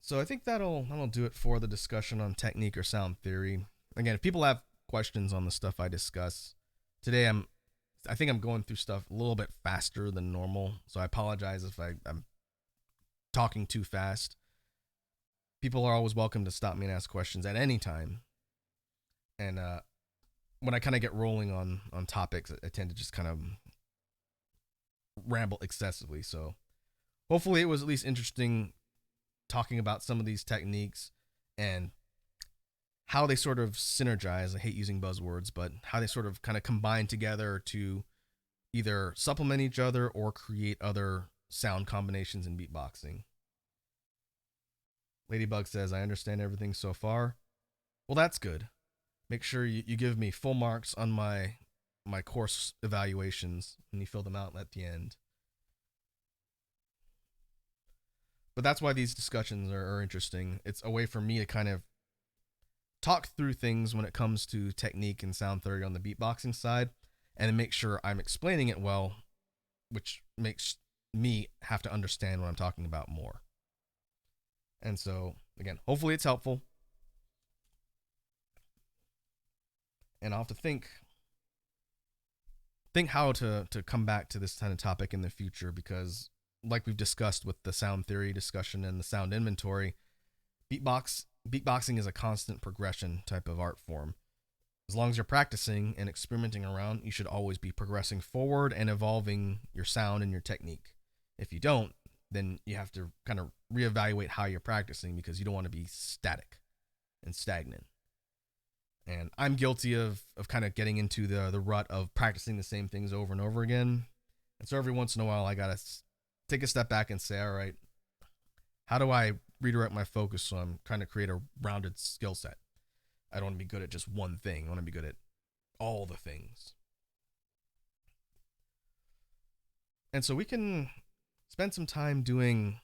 So I think that'll do it for the discussion on technique or sound theory. Again, if people have questions on the stuff I discuss, today I think I'm going through stuff a little bit faster than normal, so I apologize if I'm talking too fast. People are always welcome to stop me and ask questions at any time. And when I kind of get rolling on topics, I tend to just kind of ramble excessively. So hopefully it was at least interesting talking about some of these techniques and how they sort of synergize. I hate using buzzwords, but how they sort of kind of combine together to either supplement each other or create other sound combinations in beatboxing. Ladybug says, I understand everything so far. Well, that's good. Make sure you give me full marks on my course evaluations and you fill them out at the end. But that's why these discussions are interesting. It's a way for me to kind of talk through things when it comes to technique and sound theory on the beatboxing side and then make sure I'm explaining it well, which makes me have to understand what I'm talking about more. And so, again, hopefully it's helpful. And I'll have to think how to come back to this kind of topic in the future because, like we've discussed with the sound theory discussion and the sound inventory, beatbox beatboxing is a constant progression type of art form. As long as you're practicing and experimenting around, you should always be progressing forward and evolving your sound and your technique. If you don't, then you have to kind of reevaluate how you're practicing because you don't want to be static and stagnant. And I'm guilty of kind of getting into the rut of practicing the same things over and over again. And so every once in a while, I got to take a step back and say, all right, how do I redirect my focus so I'm trying to create a rounded skill set? I don't want to be good at just one thing. I want to be good at all the things. And so we can spend some time doing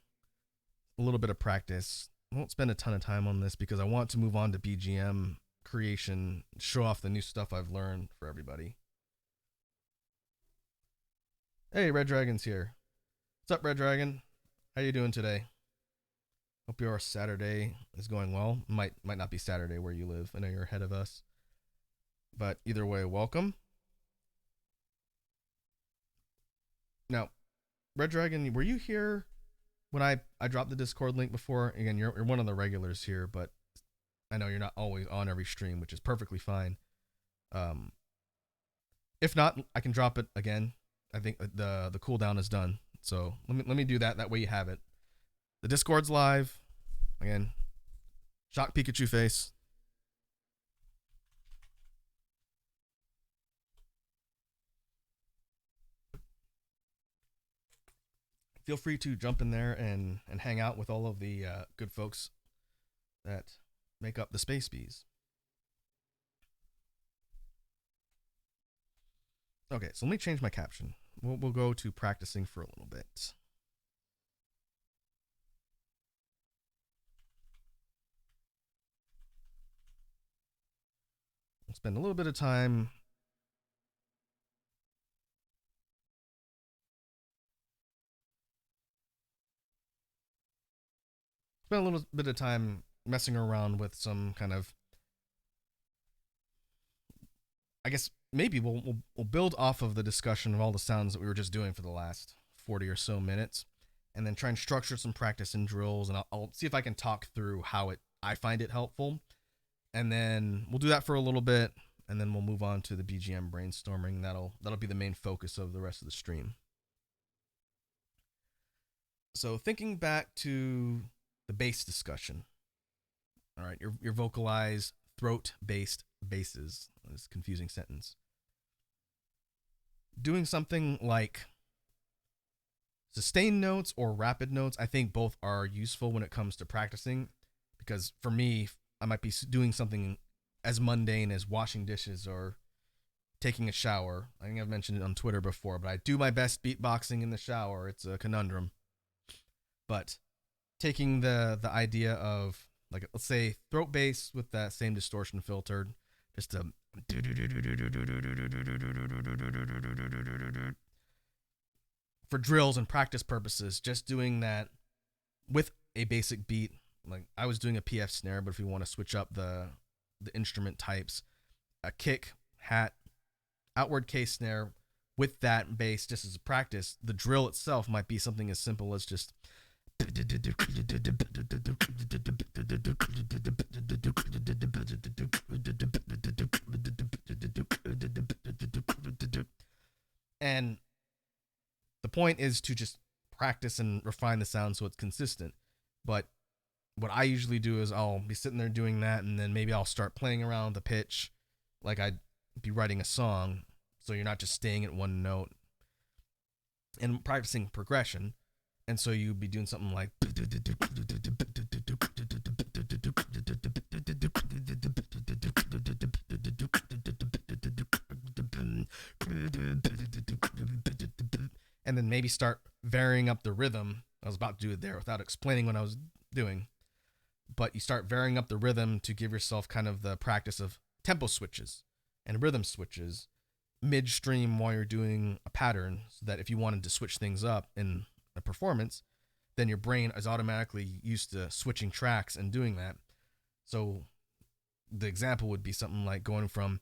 a little bit of practice. I won't spend a ton of time on this because I want to move on to BGM creation, show off the new stuff I've learned for everybody. Hey, Red Dragon's here. What's up, Red Dragon? How you doing today? Hope your Saturday is going well. Might not be Saturday where you live. I know you're ahead of us. But either way, welcome. Now, Red Dragon, were you here when I dropped the Discord link before? Again, you're one of the regulars here, but I know you're not always on every stream, which is perfectly fine. If not, I can drop it again. I think the cooldown is done. So let me do that. That way you have it. The Discord's live. Again, shock Pikachu face. Feel free to jump in there and hang out with all of the good folks that make up the Space Bees. Okay, so let me change my caption. We'll go to practicing for a little bit. We'll spend a little bit of time messing around with some kind of, I guess maybe we'll build off of the discussion of all the sounds that we were just doing for the last 40 or so minutes, and then try and structure some practice and drills, and I'll see if I can talk through how I find it helpful, and then we'll do that for a little bit, and then we'll move on to the BGM brainstorming. That'll be the main focus of the rest of the stream. So thinking back to the bass discussion. All right, your vocalized throat-based basses. This confusing sentence. Doing something like sustained notes or rapid notes, I think both are useful when it comes to practicing, because for me, I might be doing something as mundane as washing dishes or taking a shower. I think I've mentioned it on Twitter before, but I do my best beatboxing in the shower. It's a conundrum. But taking the idea of, like, let's say throat bass with that same distortion filter, just to for drills and practice purposes, just doing that with a basic beat. Like I was doing a PF snare, but if you want to switch up the instrument types, a kick, hat, outward case snare with that bass just as a practice. The drill itself might be something as simple as just and the point is to just practice and refine the sound so it's consistent. But what I usually do is I'll be sitting there doing that, and then maybe I'll start playing around the pitch like I'd be writing a song, so you're not just staying at one note and practicing progression. And so you'd be doing something like and then maybe start varying up the rhythm. I was about to do it there without explaining what I was doing. But you start varying up the rhythm to give yourself kind of the practice of tempo switches and rhythm switches midstream while you're doing a pattern, so that if you wanted to switch things up in a performance, then your brain is automatically used to switching tracks and doing that. So the example would be something like going from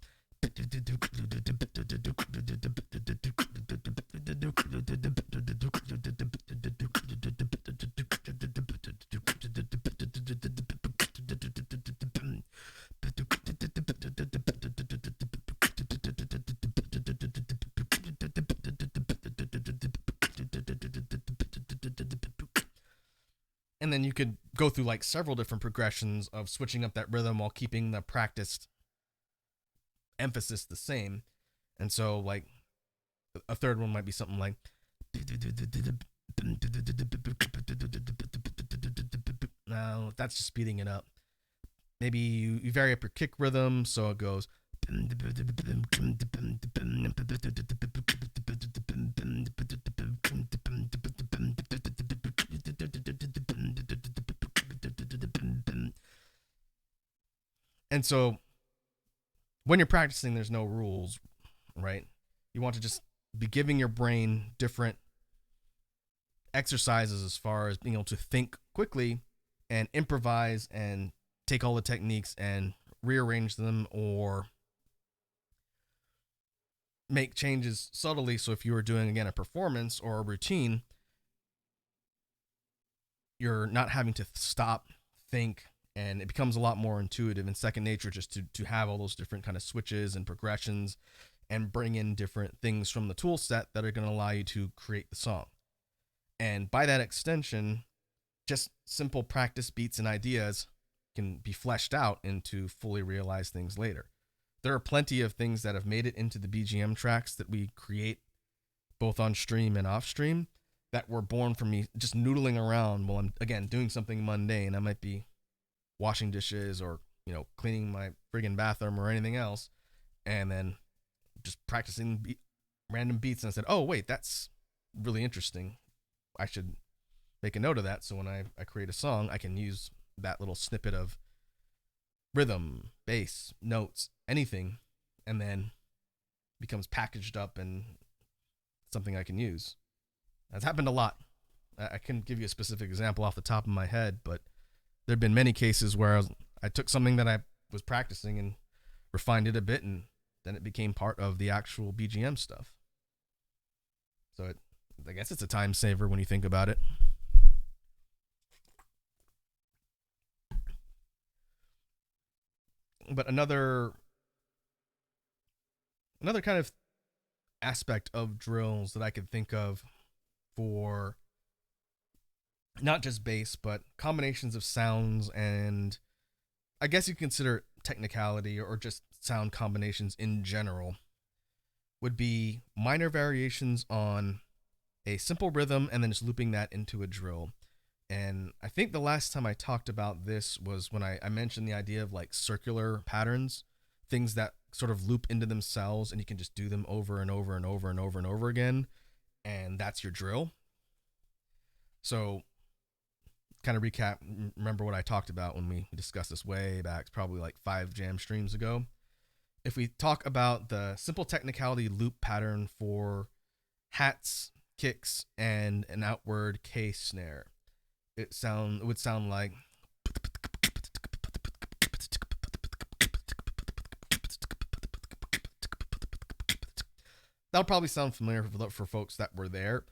And then you could go through like several different progressions of switching up that rhythm while keeping the practiced emphasis the same. And so, like, a third one might be something like. Now, that's just speeding it up. Maybe you vary up your kick rhythm so it goes. And so when you're practicing, there's no rules, right? You want to just be giving your brain different exercises as far as being able to think quickly and improvise and take all the techniques and rearrange them or make changes subtly. So if you were doing, again, a performance or a routine, you're not having to stop, think, and it becomes a lot more intuitive and second nature just to have all those different kind of switches and progressions and bring in different things from the tool set that are going to allow you to create the song. And by that extension, just simple practice beats and ideas can be fleshed out into fully realized things later. There are plenty of things that have made it into the BGM tracks that we create both on stream and off stream that were born from me just noodling around while I'm, again, doing something mundane. I might be washing dishes or, cleaning my friggin' bathroom or anything else, and then just practicing random beats, and I said, oh, wait, that's really interesting. I should make a note of that so when I create a song, I can use that little snippet of rhythm, bass, notes, anything, and then becomes packaged up and something I can use. That's happened a lot. I couldn't give you a specific example off the top of my head, but there have been many cases where I took something that I was practicing and refined it a bit, and then it became part of the actual BGM stuff. So I guess it's a time saver when you think about it. But another kind of aspect of drills that I could think of for not just bass, but combinations of sounds, and I guess you consider technicality or just sound combinations in general, would be minor variations on a simple rhythm and then just looping that into a drill. And I think the last time I talked about this was when I mentioned the idea of like circular patterns, things that sort of loop into themselves and you can just do them over and over and over and over and over again. And that's your drill. So kind of recap, remember what I talked about when we discussed this way back, probably like 5 jam streams ago. If we talk about the simple technicality loop pattern for hats, kicks, and an outward K snare, it would sound like that'll probably sound familiar for folks that were there,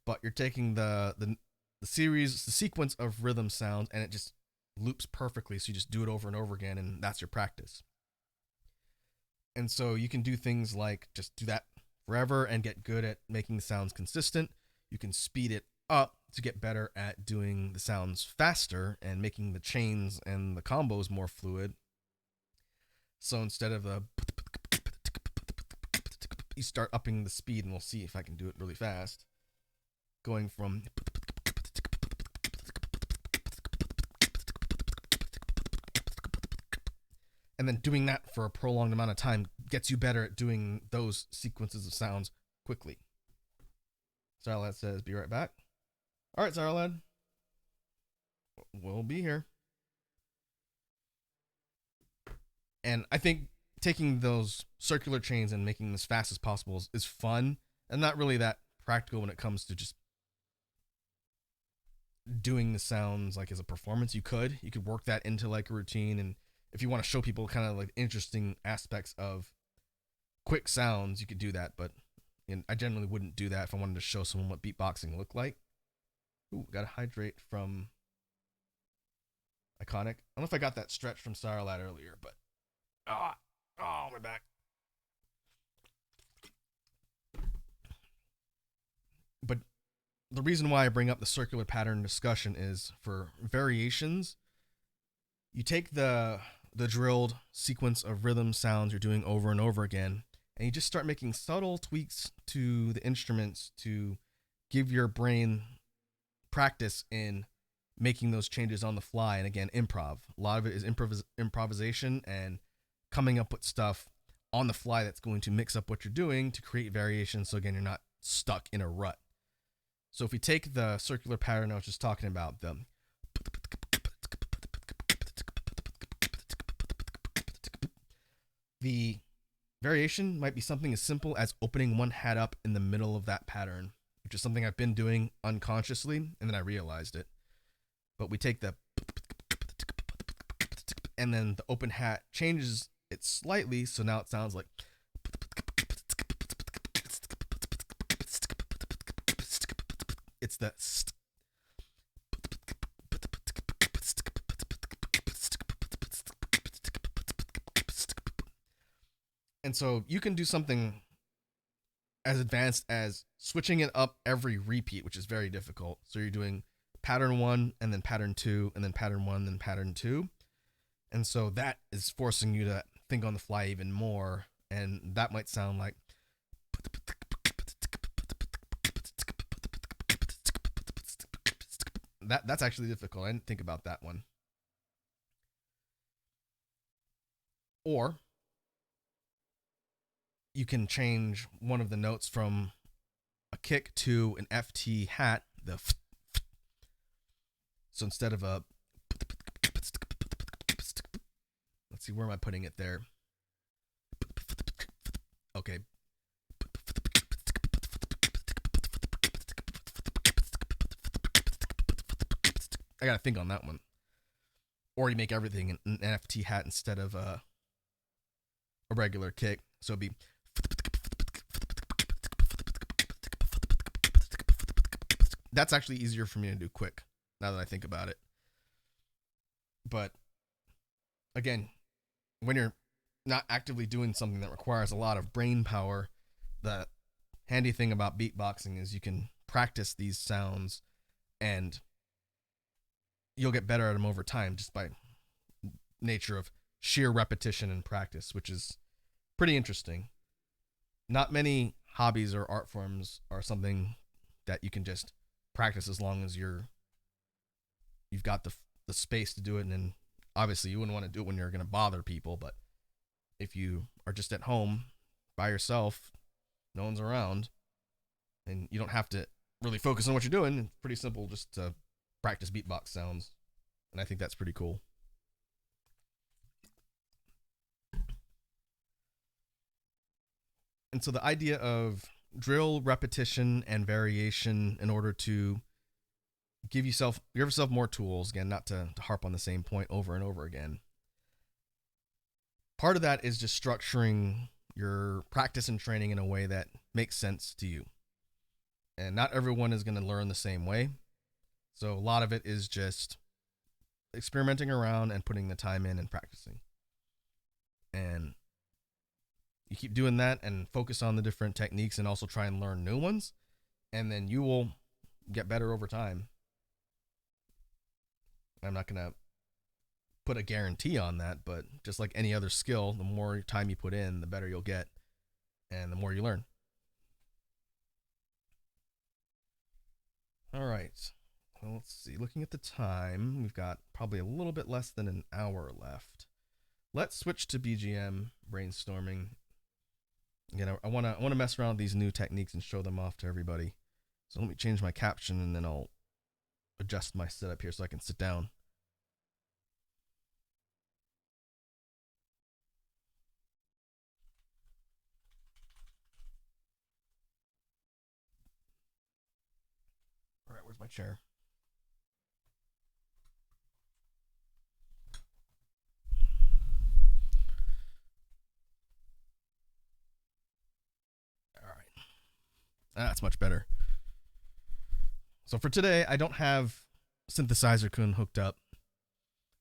but you're taking the sequence of rhythm sounds and it just loops perfectly, so you just do it over and over again, and that's your practice. And so you can do things like just do that forever and get good at making the sounds consistent. You can speed it up to get better at doing the sounds faster and making the chains and the combos more fluid. So instead of you start upping the speed, and we'll see if I can do it really fast. Going from and then doing that for a prolonged amount of time gets you better at doing those sequences of sounds quickly. Starlad says, be right back. All right, Starlad. We'll be here. And I think taking those circular chains and making them as fast as possible is fun and not really that practical when it comes to just doing the sounds like as a performance. You could work that into like a routine, and if you want to show people kind of like interesting aspects of quick sounds, you could do that, but I generally wouldn't do that if I wanted to show someone what beatboxing looked like. Ooh, gotta hydrate from Iconic. I don't know if I got that stretch from Starlad earlier, but my back. But the reason why I bring up the circular pattern discussion is for variations, you take the drilled sequence of rhythm sounds you're doing over and over again, and you just start making subtle tweaks to the instruments to give your brain practice in making those changes on the fly. And again, improv. A lot of it is improvisation and coming up with stuff on the fly that's going to mix up what you're doing to create variations. So again, you're not stuck in a rut. So if we take the circular pattern I was just talking about, the variation might be something as simple as opening one hat up in the middle of that pattern, which is something I've been doing unconsciously, and then I realized it. But we take the, and then the open hat changes it slightly, so now it sounds like, it's the, and so you can do something as advanced as switching it up every repeat, which is very difficult. So you're doing pattern 1 and then pattern 2 and then pattern 1 and then pattern 2. And so that is forcing you to think on the fly even more. And that might sound like, that's actually difficult. I didn't think about that one. Or you can change one of the notes from a kick to an FT hat, so instead of a, let's see, where am I putting it there? Okay. I gotta think on that one. Or you make everything an FT hat instead of a regular kick. So it'd be, that's actually easier for me to do quick now that I think about it. But again, when you're not actively doing something that requires a lot of brain power, the handy thing about beatboxing is you can practice these sounds and you'll get better at them over time just by nature of sheer repetition and practice, which is pretty interesting. Not many hobbies or art forms are something that you can just practice as long as you've got the space to do it. And then obviously you wouldn't want to do it when you're going to bother people, but if you are just at home by yourself, no one's around, and you don't have to really focus on what you're doing, it's pretty simple just to practice beatbox sounds. And I think that's pretty cool. And so the idea of drill, repetition, and variation in order to give yourself more tools, again, not to harp on the same point over and over again. Part of that is just structuring your practice and training in a way that makes sense to you. And not everyone is going to learn the same way. So a lot of it is just experimenting around and putting the time in and practicing. And you keep doing that and focus on the different techniques and also try and learn new ones. And then you will get better over time. I'm not going to put a guarantee on that, but just like any other skill, the more time you put in, the better you'll get and the more you learn. All right. Well, let's see. Looking at the time, we've got probably a little bit less than an hour left. Let's switch to BGM brainstorming. Again, I want to mess around with these new techniques and show them off to everybody. So let me change my caption and then I'll adjust my setup here so I can sit down. All right, where's my chair? All right. That's much better. So for today, I don't have Synthesizer Kun hooked up.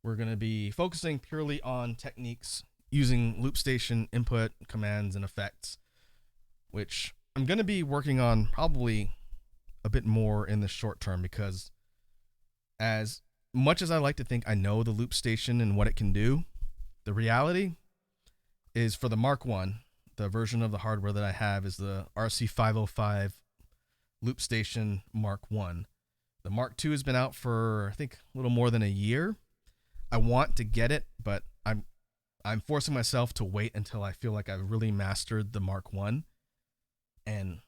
We're going to be focusing purely on techniques using Loopstation input, commands, and effects, which I'm going to be working on probably a bit more in the short term because as much as I like to think I know the Loopstation and what it can do, the reality is for the Mark 1, the version of the hardware that I have is the RC505 Loopstation Mark 1. The Mark 2 has been out for I think a little more than a year. I want to get it, but I'm forcing myself to wait until I feel like I've really mastered the Mark 1. And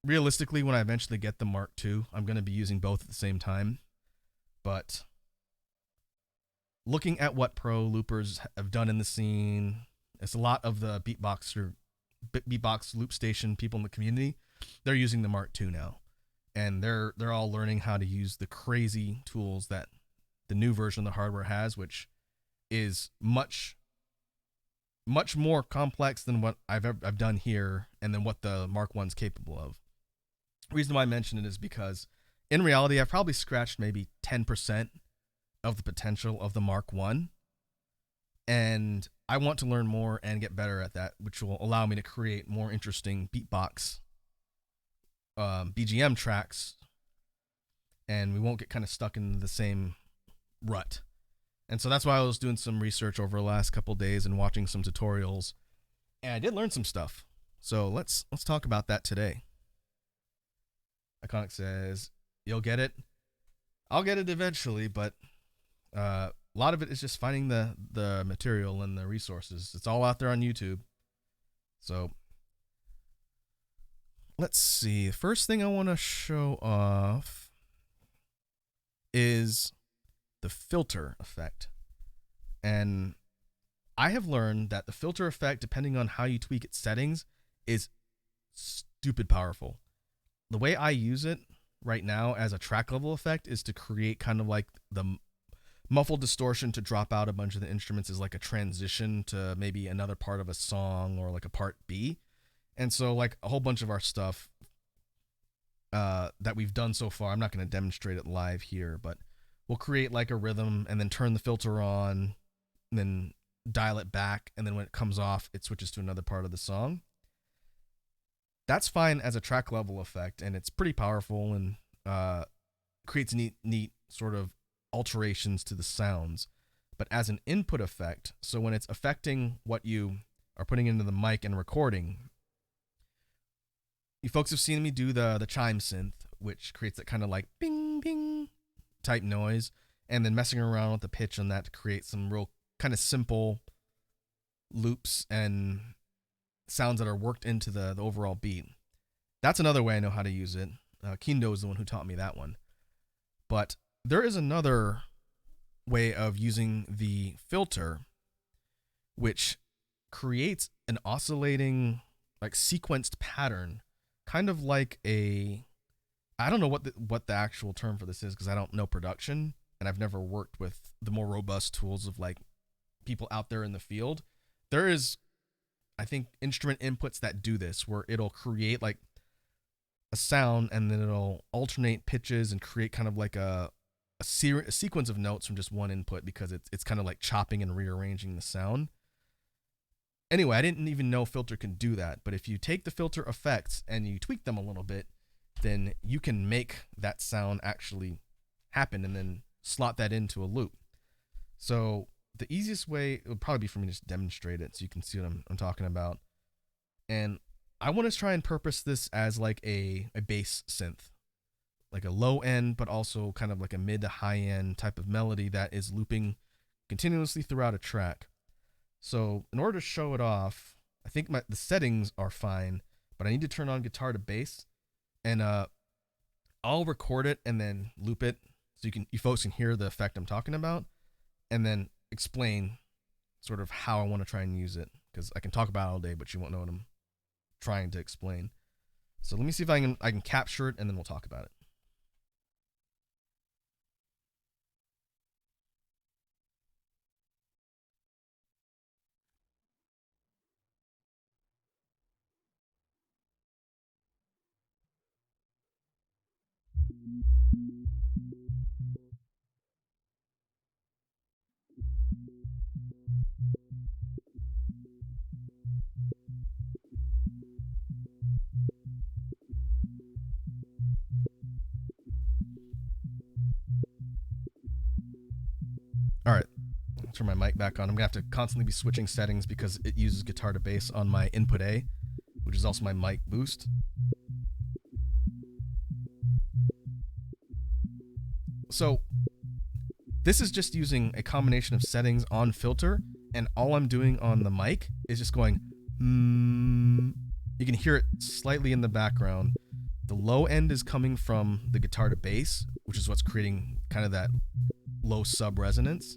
realistically, when I eventually get the Mark 2, I'm going to be using both at the same time. But looking at what pro loopers have done in the scene, it's a lot of the Beatbox Loopstation people in the community. They're using the Mark II now, and they're all learning how to use the crazy tools that the new version of the hardware has, which is much more complex than what I've done here, and than what the Mark I's capable of. The reason why I mention it is because in reality, I've probably scratched maybe 10% of the potential of the Mark 1. And I want to learn more and get better at that, which will allow me to create more interesting beatbox BGM tracks, and we won't get kind of stuck in the same rut. And so that's why I was doing some research over the last couple days and watching some tutorials, and I did learn some stuff. So let's talk about that today. Iconic says, "You'll get it." I'll get it eventually, but a lot of it is just finding the material and the resources. It's all out there on YouTube. So let's see. The first thing I want to show off is the filter effect. And I have learned that the filter effect, depending on how you tweak its settings, is stupid powerful. The way I use it right now as a track level effect is to create kind of like the muffled distortion to drop out a bunch of the instruments is like a transition to maybe another part of a song or like a part B. And so like a whole bunch of our stuff that we've done so far, I'm not going to demonstrate it live here, but we'll create like a rhythm and then turn the filter on and then dial it back. And then when it comes off, it switches to another part of the song. That's fine as a track level effect, and it's pretty powerful and creates neat sort of alterations to the sounds. But as an input effect, so when it's affecting what you are putting into the mic and recording, you folks have seen me do the chime synth, which creates that kind of like bing bing type noise, and then messing around with the pitch on that to create some real kind of simple loops and sounds that are worked into the overall beat. That's another way I know how to use it. Kindo is the one who taught me that one. But there is another way of using the filter, which creates an oscillating, like sequenced pattern, kind of like a, I don't know what the actual term for this is because I don't know production and I've never worked with the more robust tools of like people out there in the field. There is, I think, instrument inputs that do this where it'll create like a sound and then it'll alternate pitches and create kind of like a sequence of notes from just one input because it's kind of like chopping and rearranging the sound. Anyway, I didn't even know filter can do that, but if you take the filter effects and you tweak them a little bit, then you can make that sound actually happen and then slot that into a loop. So the easiest way would probably be for me to just demonstrate it so you can see what I'm talking about. And I want to try and purpose this as like a bass synth, like a low end, but also kind of like a mid to high end type of melody that is looping continuously throughout a track. So in order to show it off, I think the settings are fine, but I need to turn on guitar to bass, and I'll record it and then loop it so you folks can hear the effect I'm talking about, and then explain sort of how I want to try and use it, because I can talk about it all day, but you won't know what I'm trying to explain. So let me see if I can capture it, and then we'll talk about it. turn my mic back on. I'm going to have to constantly be switching settings because it uses guitar to bass on my input A, which is also my mic boost. So this is just using a combination of settings on filter, and all I'm doing on the mic is just going, You can hear it slightly in the background. The low end is coming from the guitar to bass, which is what's creating kind of that low sub resonance.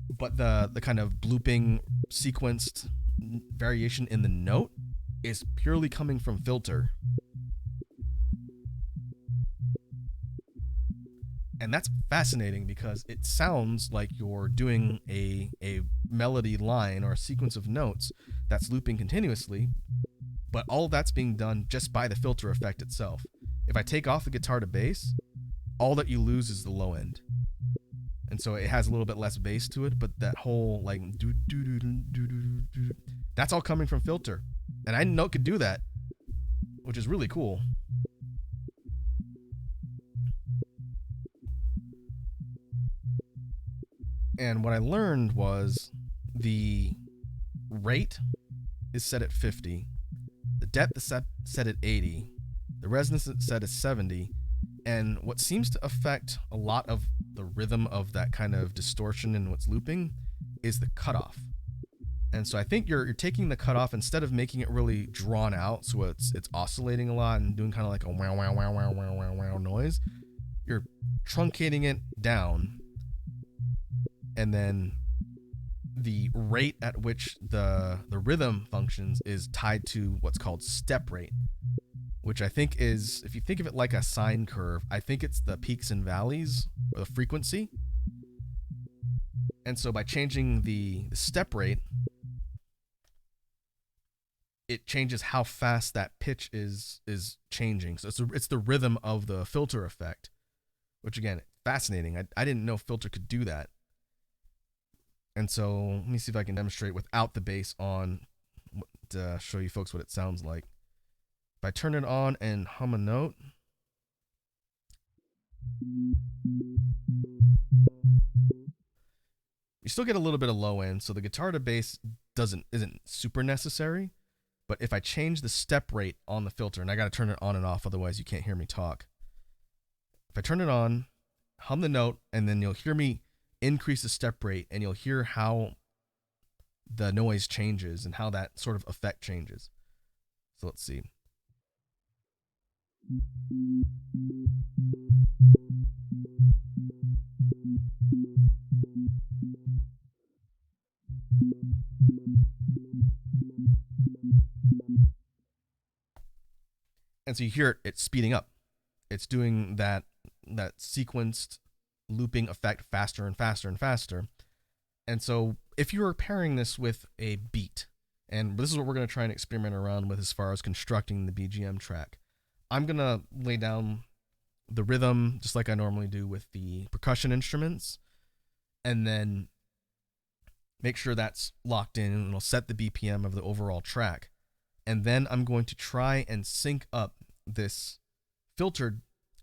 But the kind of blooping sequenced variation in the note is purely coming from filter. And that's fascinating because it sounds like you're doing a melody line or a sequence of notes that's looping continuously, but all that's being done just by the filter effect itself. If I take off the guitar to bass, all that you lose is the low end. And so it has a little bit less bass to it, but that whole like that's all coming from filter. And I didn't know it could do that, which is really cool. And what I learned was the rate is set at 50, the depth is set at 80, the resonance is set at 70, and what seems to affect a lot of the rhythm of that kind of distortion and what's looping is the cutoff. And so I think you're taking the cutoff, instead of making it really drawn out, so it's oscillating a lot and doing kind of like a wow wow wow wow wow wow wow noise, you're truncating it down. And then the rate at which the rhythm functions is tied to what's called step rate, which I think is, if you think of it like a sine curve, I think it's the peaks and valleys, or the frequency. And so by changing the step rate, it changes how fast that pitch is changing. So it's the rhythm of the filter effect, which again, fascinating. I didn't know filter could do that. And so let me see if I can demonstrate without the bass on to show you folks what it sounds like. If I turn it on and hum a note, you still get a little bit of low end, so the guitar to bass isn't super necessary. But if I change the step rate on the filter, and I got to turn it on and off, otherwise you can't hear me talk. If I turn it on, hum the note, and then you'll hear me increase the step rate, and you'll hear how the noise changes and how that sort of effect changes. So let's see. And so you hear it's speeding up. It's doing that sequenced looping effect faster and faster and faster. And so if you were pairing this with a beat, and this is what we're going to try and experiment around with as far as constructing the BGM track, I'm going to lay down the rhythm just like I normally do with the percussion instruments, and then make sure that's locked in, and it'll set the BPM of the overall track. And then I'm going to try and sync up this filtered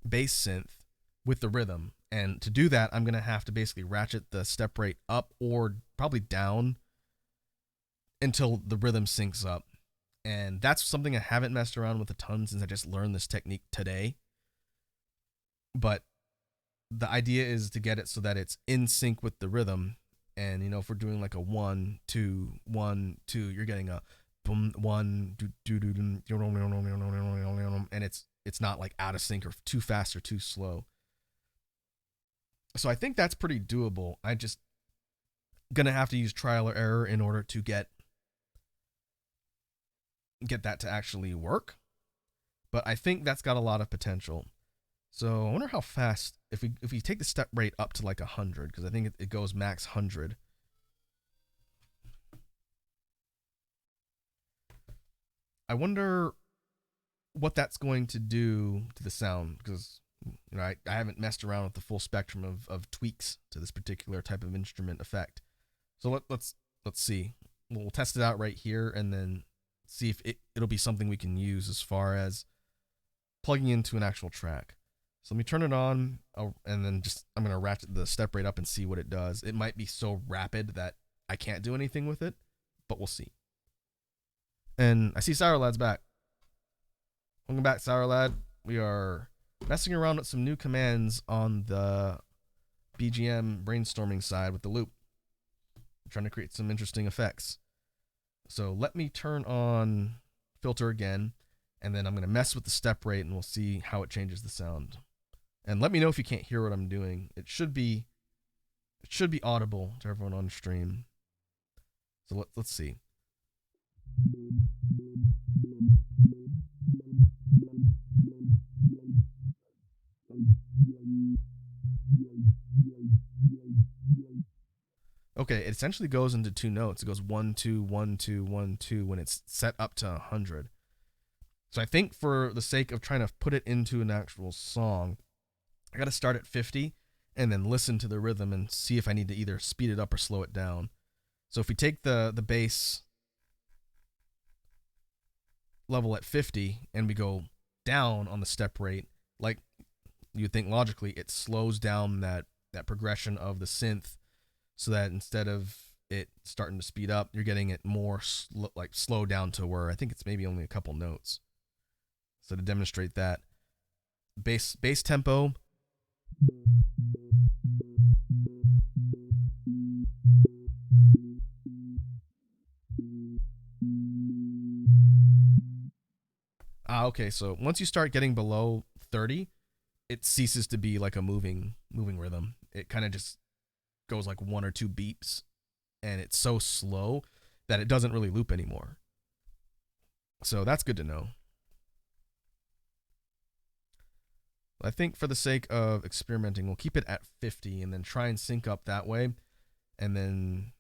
bass synth with the rhythm. And to do that, I'm going to have to basically ratchet the step rate up or probably down until the rhythm syncs up. And that's something I haven't messed around with a ton since I just learned this technique today. But the idea is to get it so that it's in sync with the rhythm. And, you know, if we're doing like a 1, 2, 1, 2, you're getting a boom, 1, and it's not like out of sync or too fast or too slow. So I think that's pretty doable. I just gonna have to use trial or error in order to get that to actually work. But I think that's got a lot of potential. So I wonder how fast, if we take the step rate up to like 100, because I think it goes max 100. I wonder what that's going to do to the sound, because you know I haven't messed around with the full spectrum of tweaks to this particular type of instrument effect. So let's see. We'll test it out right here and then see if it'll be something we can use as far as plugging into an actual track. So let me turn it on, and then I'm going to ratchet the step rate up and see what it does. It might be so rapid that I can't do anything with it, but we'll see. And I see Sour Lad's back. Welcome back, Sour Lad. We are messing around with some new commands on the BGM brainstorming side with the loop. I'm trying to create some interesting effects. So let me turn on filter again, and then I'm going to mess with the step rate, and we'll see how it changes the sound. And let me know if you can't hear what I'm doing. It should be audible to everyone on stream. So let's see. Okay, it essentially goes into 2 notes. It goes 1 2 1 2 1 2 when it's set up to 100. So I think for the sake of trying to put it into an actual song, I got to start at 50 and then listen to the rhythm and see if I need to either speed it up or slow it down. So if we take the bass level at 50 and we go down on the step rate, like you'd think logically, it slows down that progression of the synth, so that instead of it starting to speed up, you're getting it more slow down to where I think it's maybe only a couple notes. So to demonstrate that, bass tempo. Okay, so once you start getting below 30, it ceases to be like a moving rhythm. It kind of just goes like 1 or 2 beeps, and it's so slow that it doesn't really loop anymore. So that's good to know. I think for the sake of experimenting, we'll keep it at 50 and then try and sync up that way, and then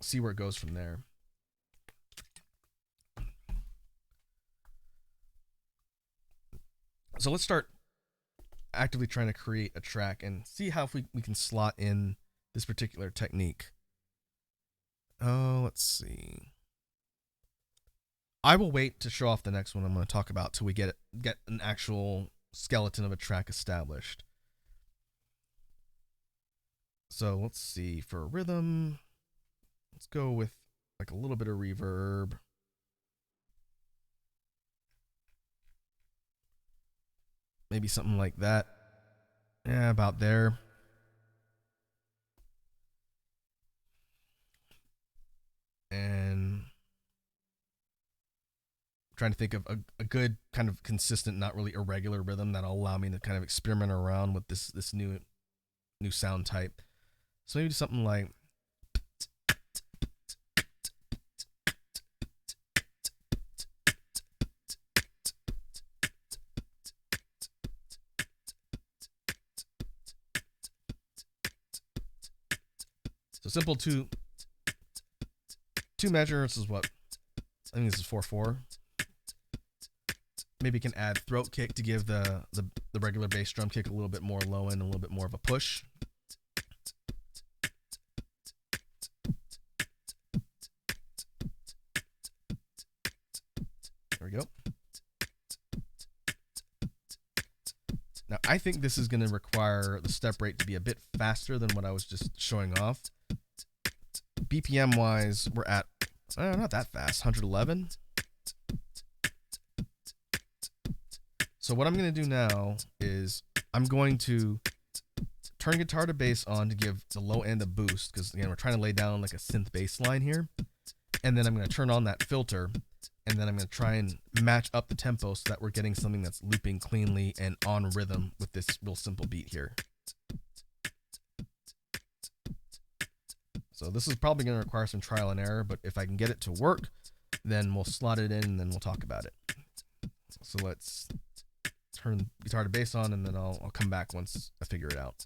see where it goes from there. So let's start actively trying to create a track and see how if we can slot in this particular technique. Oh, let's see. I will wait to show off the next one I'm going to talk about till we get an actual skeleton of a track established. So let's see, for rhythm, let's go with like a little bit of reverb. Maybe something like that. Yeah, about there. And I'm trying to think of a good kind of consistent, not really irregular rhythm that'll allow me to kind of experiment around with this new sound type. So maybe something like simple two measures is what I think this is 4/4. Maybe you can add throat kick to give the regular bass drum kick a little bit more low end, a little bit more of a push. There we go. Now I think this is going to require the step rate to be a bit faster than what I was just showing off. BPM wise, we're at not that fast, 111. So what I'm going to do now is I'm going to turn guitar to bass on to give the low end a boost, because again we're trying to lay down like a synth bass line here. And then I'm going to turn on that filter, and then I'm going to try and match up the tempo so that we're getting something that's looping cleanly and on rhythm with this real simple beat here. So this is probably going to require some trial and error, but if I can get it to work, then we'll slot it in and then we'll talk about it. So let's turn guitar to bass on, and then I'll come back once I figure it out.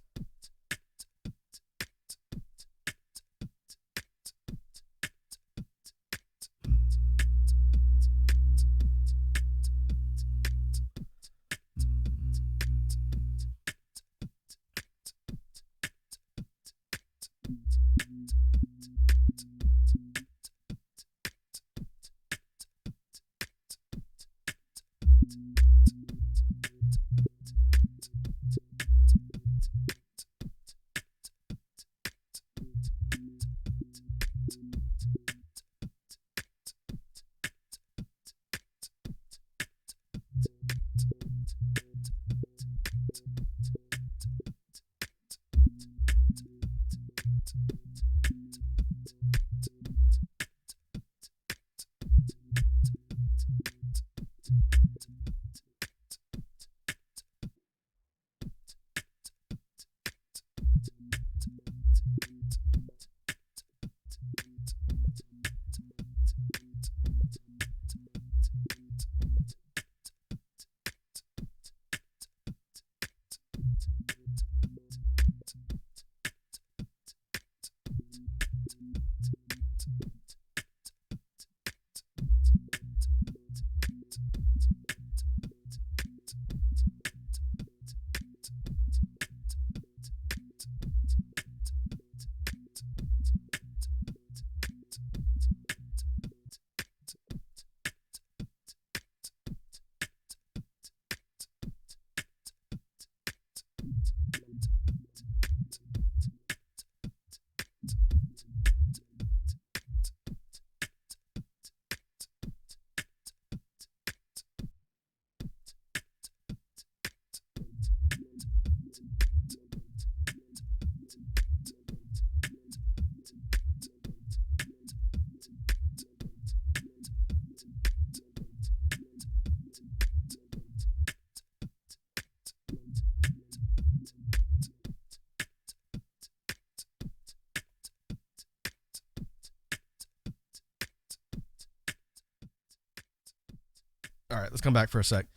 All right, let's come back for a sec.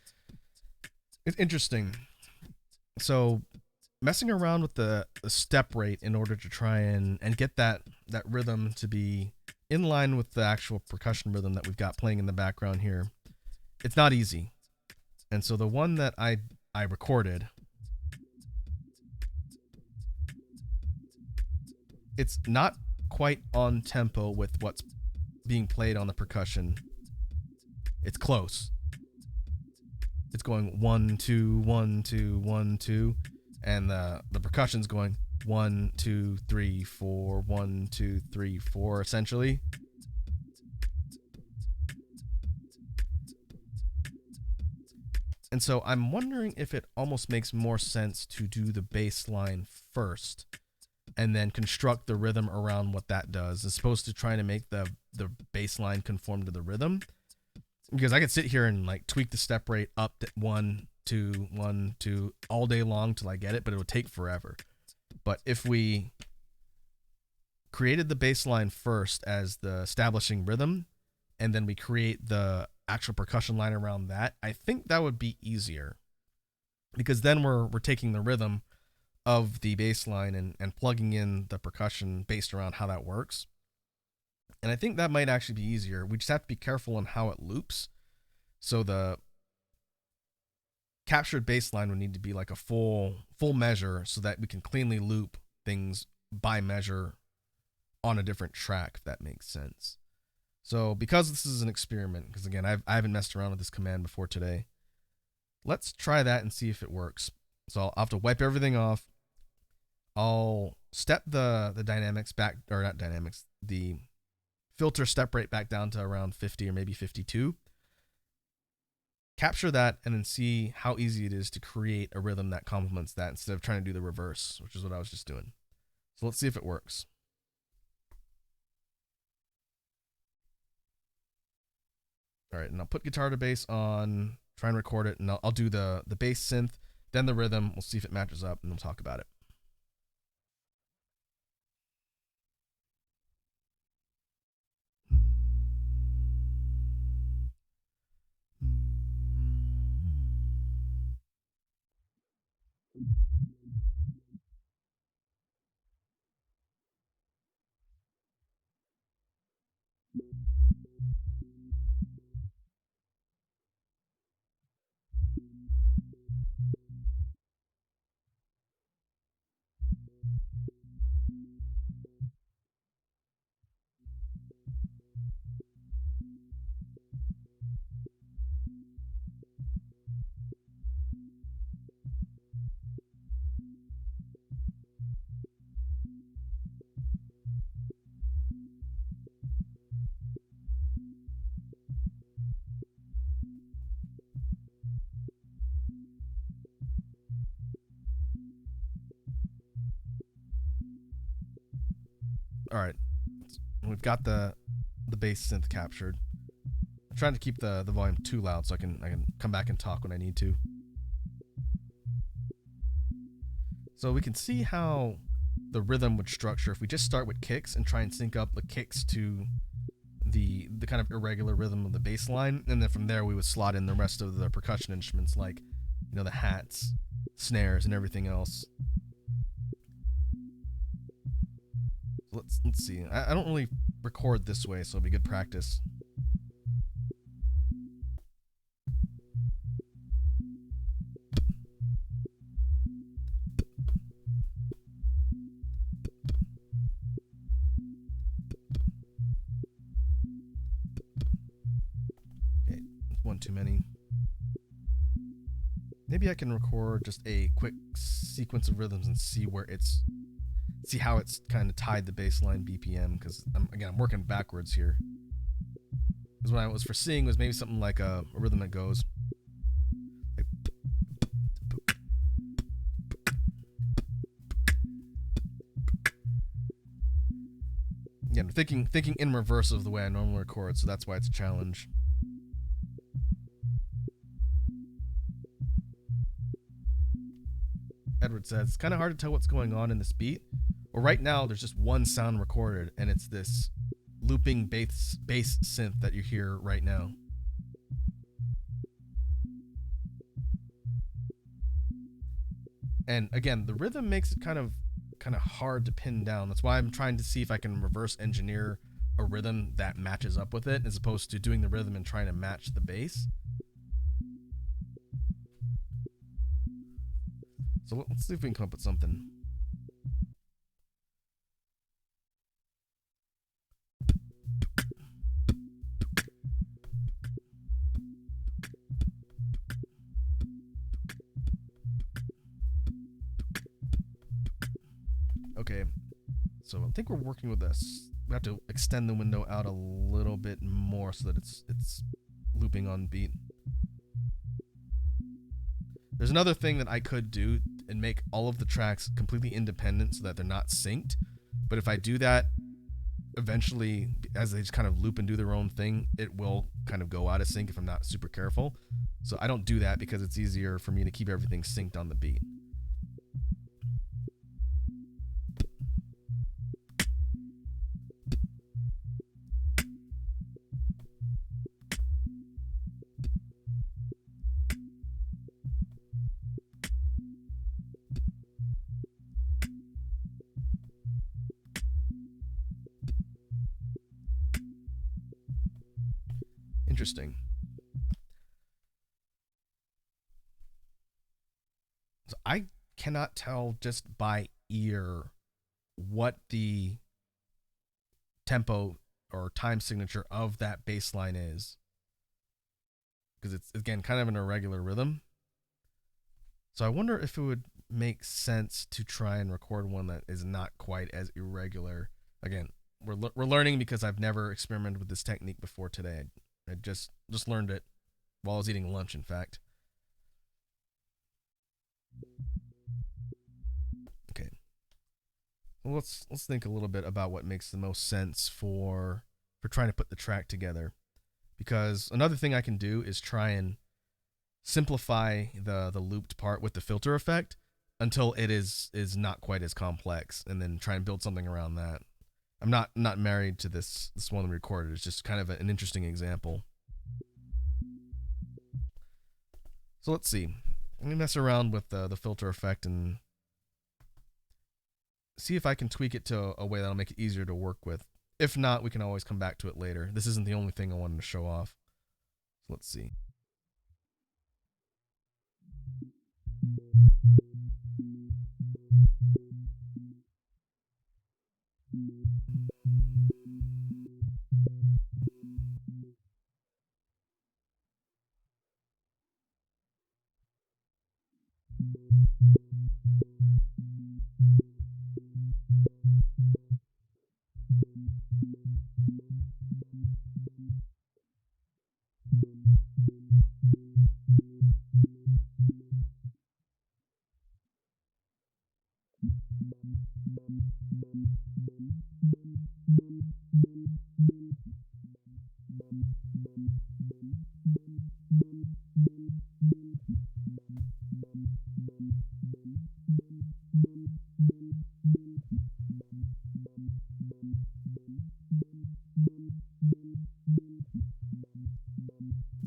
It's interesting. So messing around with the step rate in order to try and get that rhythm to be in line with the actual percussion rhythm that we've got playing in the background here, it's not easy. And so the one that I recorded, it's not quite on tempo with what's being played on the percussion. It's close. It's going 1 2 1 2 1 2, and the percussion's going 1 2 3 4 1 2 3 4 essentially. And so I'm wondering if it almost makes more sense to do the bass line first and then construct the rhythm around what that does, as opposed to trying to make the bass line conform to the rhythm. Because I could sit here and like tweak the step rate up to 1 2 1 2 all day long till I get it, but it would take forever. But if we created the bass line first as the establishing rhythm, and then we create the actual percussion line around that, I think that would be easier, because then we're taking the rhythm of the bass line and plugging in the percussion based around how that works. And I think that might actually be easier. We just have to be careful on how it loops. So the captured bass line would need to be like a full measure so that we can cleanly loop things by measure on a different track, if that makes sense. So because this is an experiment, because again, I haven't messed around with this command before today, let's try that and see if it works. So I'll have to wipe everything off. I'll step the dynamics back, or not dynamics, the filter step rate back down to around 50 or maybe 52. Capture that and then see how easy it is to create a rhythm that complements that instead of trying to do the reverse, which is what I was just doing. So let's see if it works. All right, and I'll put guitar to bass on, try and record it, and I'll do the bass synth, then the rhythm. We'll see if it matches up, and we'll talk about it. All right, we've got the bass synth captured. I'm trying to keep the volume too loud so I can come back and talk when I need to. So we can see how the rhythm would structure if we just start with kicks and try and sync up the kicks to the kind of irregular rhythm of the bass line, and then from there we would slot in the rest of the percussion instruments, like, you know, the hats, snares, and everything else. Let's see. I don't really record this way, so it'll be good practice. Okay, one too many. Maybe I can record just a quick sequence of rhythms and see how it's kind of tied the baseline BPM, because I'm working backwards here. Because what I was foreseeing was maybe something like a rhythm that goes like, yeah, I'm thinking in reverse of the way I normally record, so that's why it's a challenge. Edward says it's kind of hard to tell what's going on in this beat. Well, right now there's just one sound recorded, and it's this looping bass synth that you hear right now. And again, the rhythm makes it kind of hard to pin down. That's why I'm trying to see if I can reverse engineer a rhythm that matches up with it, as opposed to doing the rhythm and trying to match the bass. So let's see if we can come up with something. Okay, so I think we're working with this. We have to extend the window out a little bit more so that it's looping on beat. There's another thing that I could do and make all of the tracks completely independent so that they're not synced. But if I do that, eventually, as they just kind of loop and do their own thing, it will kind of go out of sync if I'm not super careful. So I don't do that because it's easier for me to keep everything synced on the beat. Interesting. So I cannot tell just by ear what the tempo or time signature of that bass line is, because it's, again, kind of an irregular rhythm. So I wonder if it would make sense to try and record one that is not quite as irregular. Again, we're learning because I've never experimented with this technique before today. I just learned it while I was eating lunch, in fact. Okay. Well, let's think a little bit about what makes the most sense for trying to put the track together. Because another thing I can do is try and simplify the looped part with the filter effect until it is not quite as complex, and then try and build something around that. I'm not married to this one we recorded. It's just kind of an interesting example. So let's see. Let me mess around with the filter effect and see if I can tweak it to a way that'll make it easier to work with. If not, we can always come back to it later. This isn't the only thing I wanted to show off. So let's see.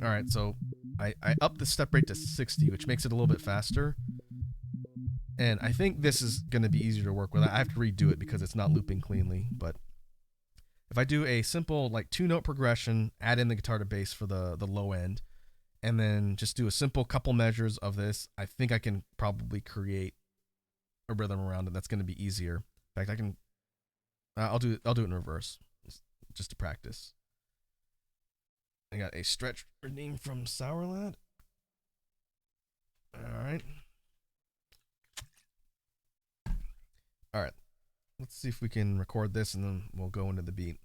All right, so I upped the step rate to 60, which makes it a little bit faster. And I think this is going to be easier to work with. I have to redo it because it's not looping cleanly. But if I do a simple like 2-note progression, add in the guitar to bass for the low end, and then just do a simple couple measures of this, I think I can probably create a rhythm around it that's going to be easier. In fact, I can. I'll do it in reverse, just to practice. I got a stretch redeem from Sourlad. All right. All right. Let's see if we can record this, and then we'll go into the beat.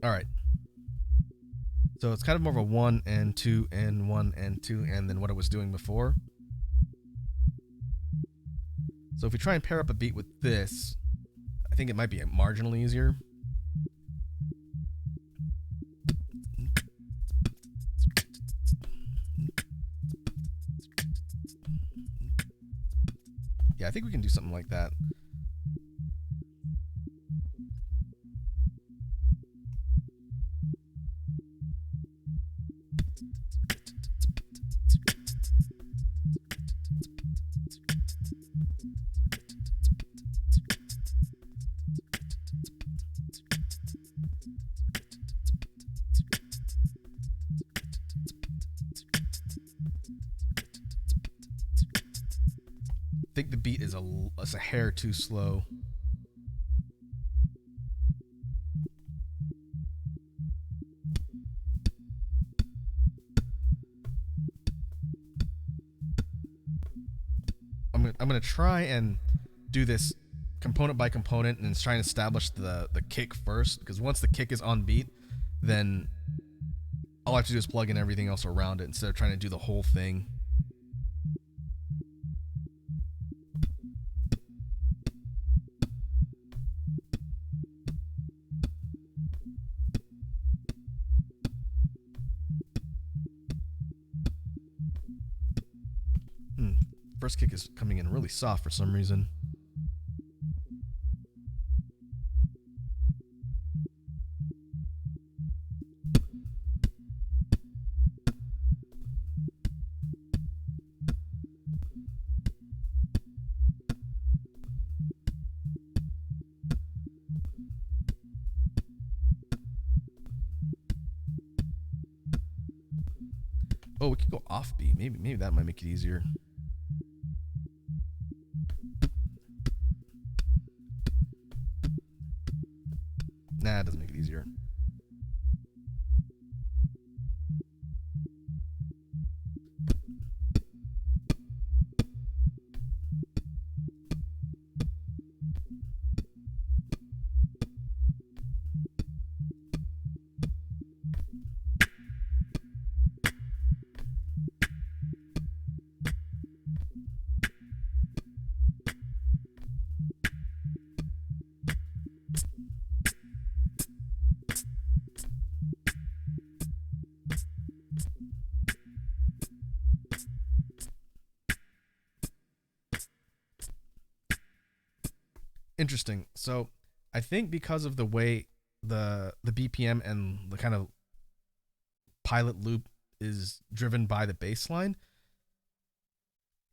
All right. So it's kind of more of a 1 and 2 and 1 and 2 and than what I was doing before. So if we try and pair up a beat with this, I think it might be marginally easier. Yeah, I think we can do something like that. I think the beat is a hair too slow. I'm gonna try and do this component by component and try and establish the kick first, because once the kick is on beat, then all I have to do is plug in everything else around it instead of trying to do the whole thing. First kick is coming in really soft for some reason. Oh, we could go off beat. Maybe that might make it easier. Nah, it doesn't make it easier. Interesting. So I think because of the way the BPM and the kind of pilot loop is driven by the bass line,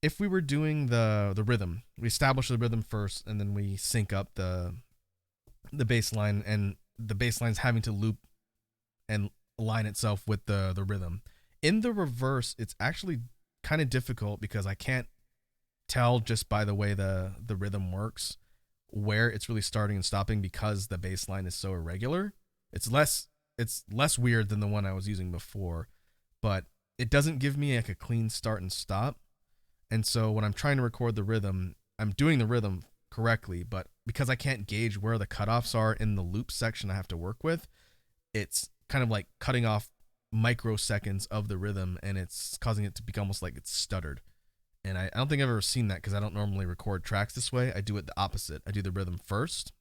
if we were doing the rhythm, we establish the rhythm first and then we sync up the bass line, and the bass line's having to loop and align itself with the rhythm. In the reverse, it's actually kind of difficult because I can't tell just by the way the rhythm works where it's really starting and stopping, because the bass line is so irregular. It's less weird than the one I was using before, but it doesn't give me like a clean start and stop. And so when I'm trying to record the rhythm, I'm doing the rhythm correctly, but because I can't gauge where the cutoffs are in the loop section I have to work with, it's kind of like cutting off microseconds of the rhythm, and it's causing it to become almost like it's stuttered. And I don't think I've ever seen that because I don't normally record tracks this way. I do it the opposite. I do the rhythm first.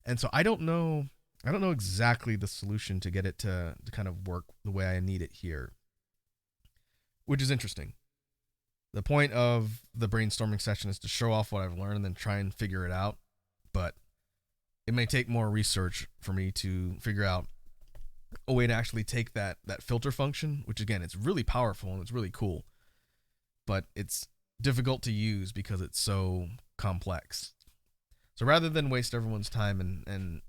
And so I don't know exactly the solution to get it to kind of work the way I need it here, which is interesting. The point of the brainstorming session is to show off what I've learned and then try and figure it out. But it may take more research for me to figure out a way to actually take that filter function, which again, it's really powerful and it's really cool, but it's difficult to use because it's so complex. So rather than waste everyone's time and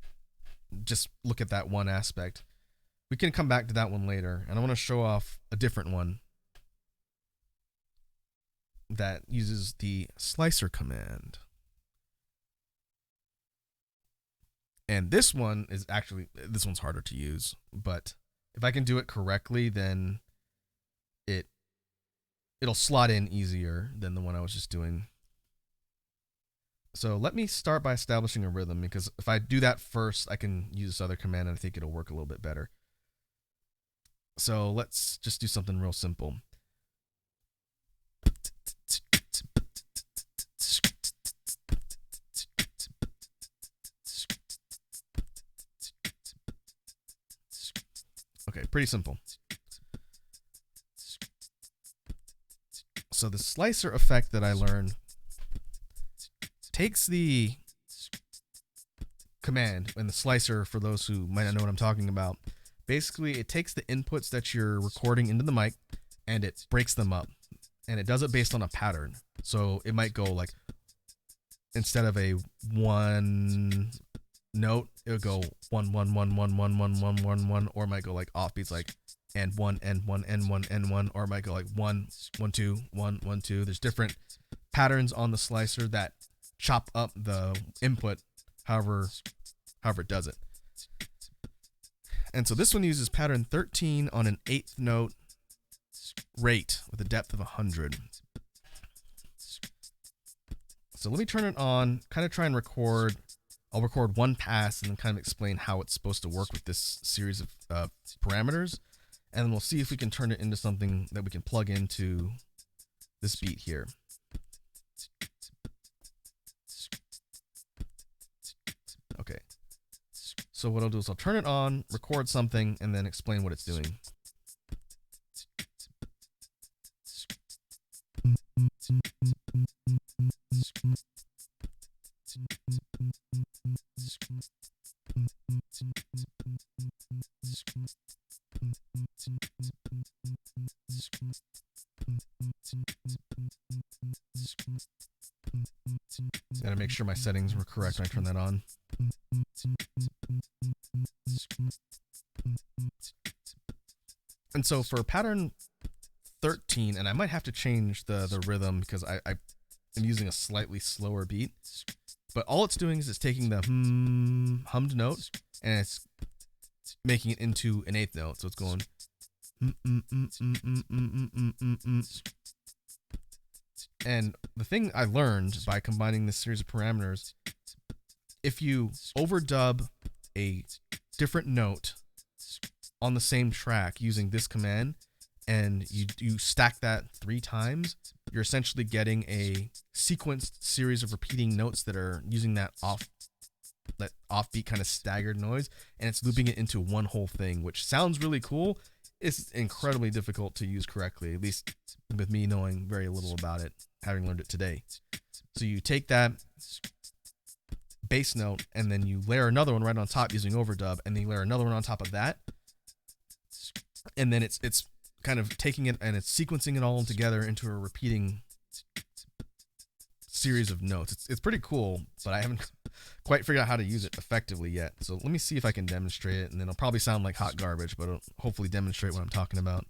just look at that one aspect, we can come back to that one later. And I want to show off a different one that uses the slicer command. And this one's harder to use, but if I can do it correctly, then it'll slot in easier than the one I was just doing. So let me start by establishing a rhythm, because if I do that first, I can use this other command and I think it'll work a little bit better. So let's just do something real simple. Okay, pretty simple. So the slicer effect that I learned takes the command, and the slicer, for those who might not know what I'm talking about, basically it takes the inputs that you're recording into the mic and it breaks them up, and it does it based on a pattern. So it might go like, instead of a one note, it would go 1 1 1 1 1 1 1 1 1, or it might go like offbeats, like and 1 and 1 and 1 and 1, or it might go like 1 1 2 1 1 2. There's different patterns on the slicer that chop up the input however it does it. And so this one uses pattern 13 on an 8th note rate with a depth of 100. So let me turn it on, kind of try and record. I'll record one pass and then kind of explain how it's supposed to work with this series of parameters. And then we'll see if we can turn it into something that we can plug into this beat here. Okay. So what I'll do is I'll turn it on, record something, and then explain what it's doing. Gotta make sure my settings were correct when I turn that on. And so for pattern 13, and I might have to change the rhythm because I am using a slightly slower beat, but all it's doing is it's taking the hummed note and it's making it into an 8th note. So it's going and the thing I learned by combining this series of parameters, if you overdub a different note on the same track using this command, and you stack that 3 times, you're essentially getting a sequenced series of repeating notes that are using that offbeat kind of staggered noise, and it's looping it into one whole thing, which sounds really cool. It's incredibly difficult to use correctly, at least with me knowing very little about it, having learned it today. So you take that bass note and then you layer another one right on top using overdub, and then you layer another one on top of that, and then it's kind of taking it and it's sequencing it all together into a repeating series of notes. It's pretty cool, but I haven't quite figured out how to use it effectively yet. So let me see if I can demonstrate it, and then it'll probably sound like hot garbage, but it'll hopefully demonstrate what I'm talking about.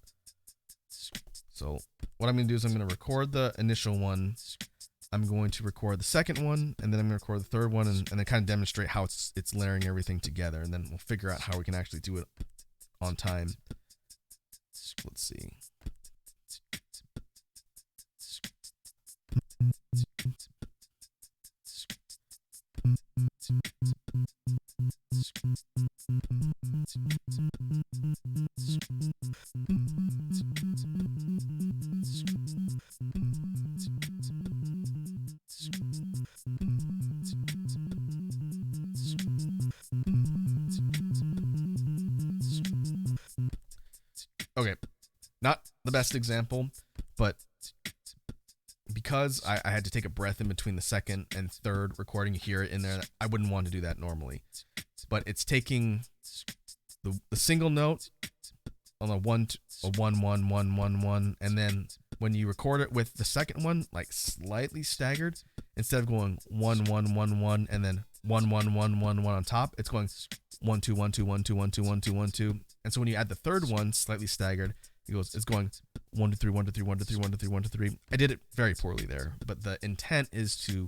So what I'm going to do is I'm going to record the initial one, I'm going to record the second one, and then I'm going to record the third one, and then kind of demonstrate how it's layering everything together, and then we'll figure out how we can actually do it on time. Let's see. Okay, not the best example, but because I had to take a breath in between the second and third recording, you hear it in there. I wouldn't want to do that normally, but it's taking the single note on a 1 1 1 1 1 1, and then when you record it with the second one, like slightly staggered, instead of going 1 1 1 1 and then 1 1 1 1 1 on top, it's going 1 2 1 2 1 2 1 2 1 2 1 2. And so when you add the third one, slightly staggered, it's going 1 2 3 1 2 3 1 2 3 1 2 3 1 2 3. I did it very poorly there, but the intent is to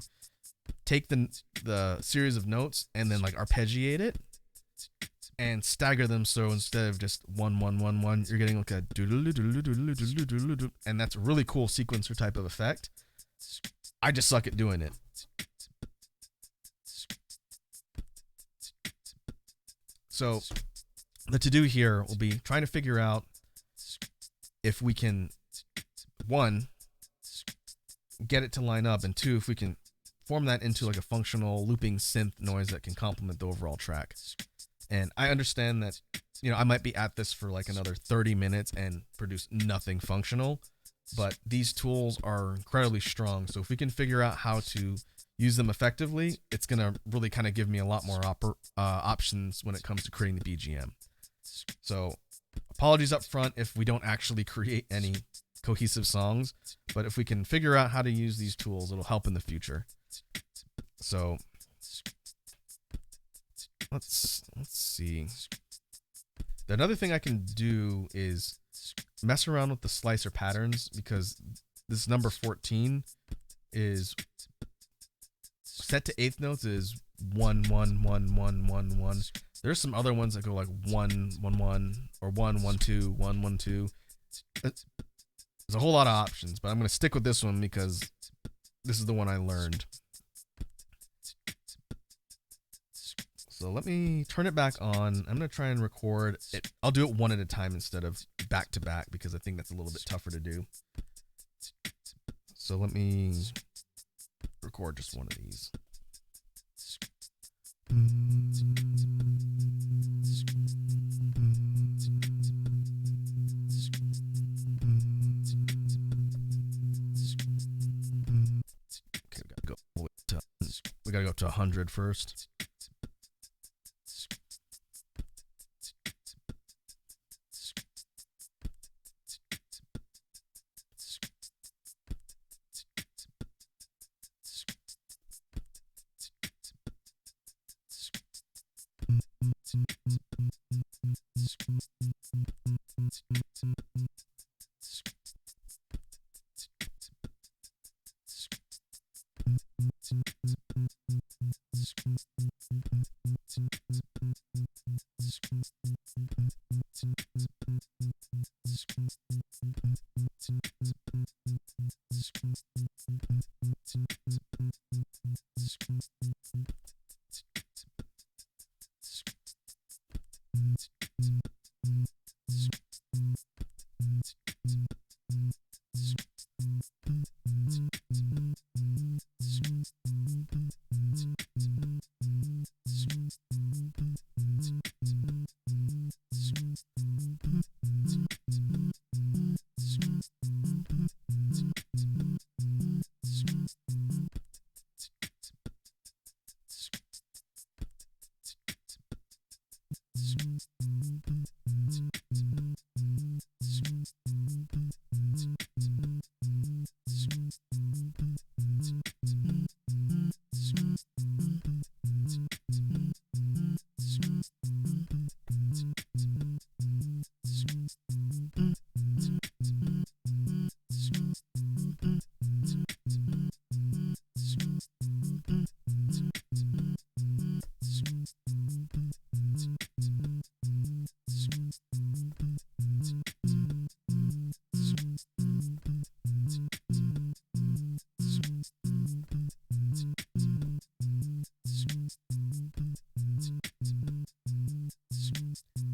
take the series of notes and then like arpeggiate it and stagger them, so instead of just 1 1 1 1, you're getting like a doodle, and that's a really cool sequencer type of effect. I just suck at doing it. So the to-do here will be trying to figure out if we can, one, get it to line up, and two, if we can form that into like a functional looping synth noise that can complement the overall track. And I understand that, I might be at this for like another 30 minutes and produce nothing functional, but these tools are incredibly strong. So if we can figure out how to use them effectively, it's going to really kind of give me a lot more options when it comes to creating the BGM. So apologies up front if we don't actually create any cohesive songs, but if we can figure out how to use these tools, it'll help in the future. So let's see. Another thing I can do is mess around with the slicer patterns, because this number 14 is set to eighth notes is 1 1 1 1 1 1. There's some other ones that go like 1 1 1 or 1 1 2 1 1 2. There's a whole lot of options, but I'm going to stick with this one because this is the one I learned. So let me turn it back on. I'm going to try and record it. I'll do it one at a time instead of back to back, because I think that's a little bit tougher to do. So let me record just one of these. Okay, we gotta go up to 100 first.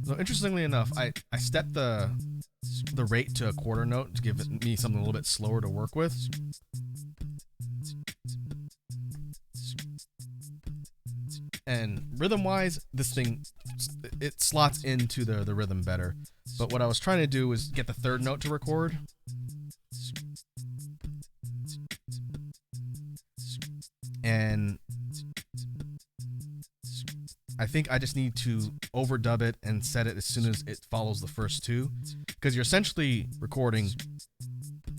So interestingly enough, I set the rate to a quarter note to give me something a little bit slower to work with. And rhythm-wise, this thing, it slots into the rhythm better. But what I was trying to do was get the third note to record. And I think I just need to overdub it and set it as soon as it follows the first two, because you're essentially recording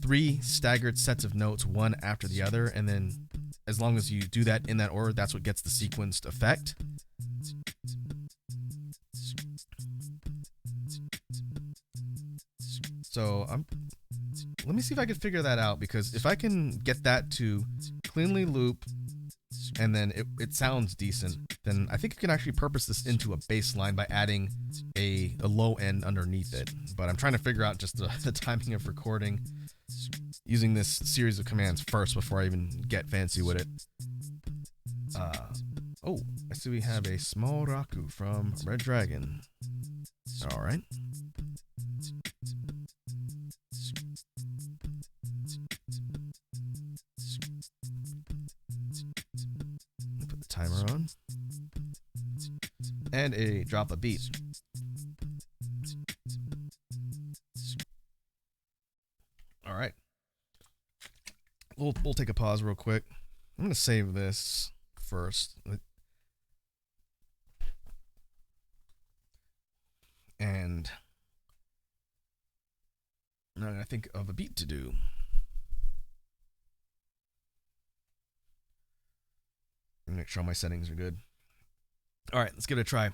3 staggered sets of notes, one after the other, and then as long as you do that in that order, that's what gets the sequenced effect. So let me see if I can figure that out, because if I can get that to cleanly loop and then it sounds decent, then I think I can actually purpose this into a bass line by adding a low end underneath it. But I'm trying to figure out just the timing of recording using this series of commands first before I even get fancy with it. Oh, I next we have a small Raku from Red Dragon. Alright. Put the timer on. And a drop of beat. Alright. We'll take a pause real quick. I'm going to save this first. And now I'm going to think of a beat to do. Make sure all my settings are good. All right, let's give it a try.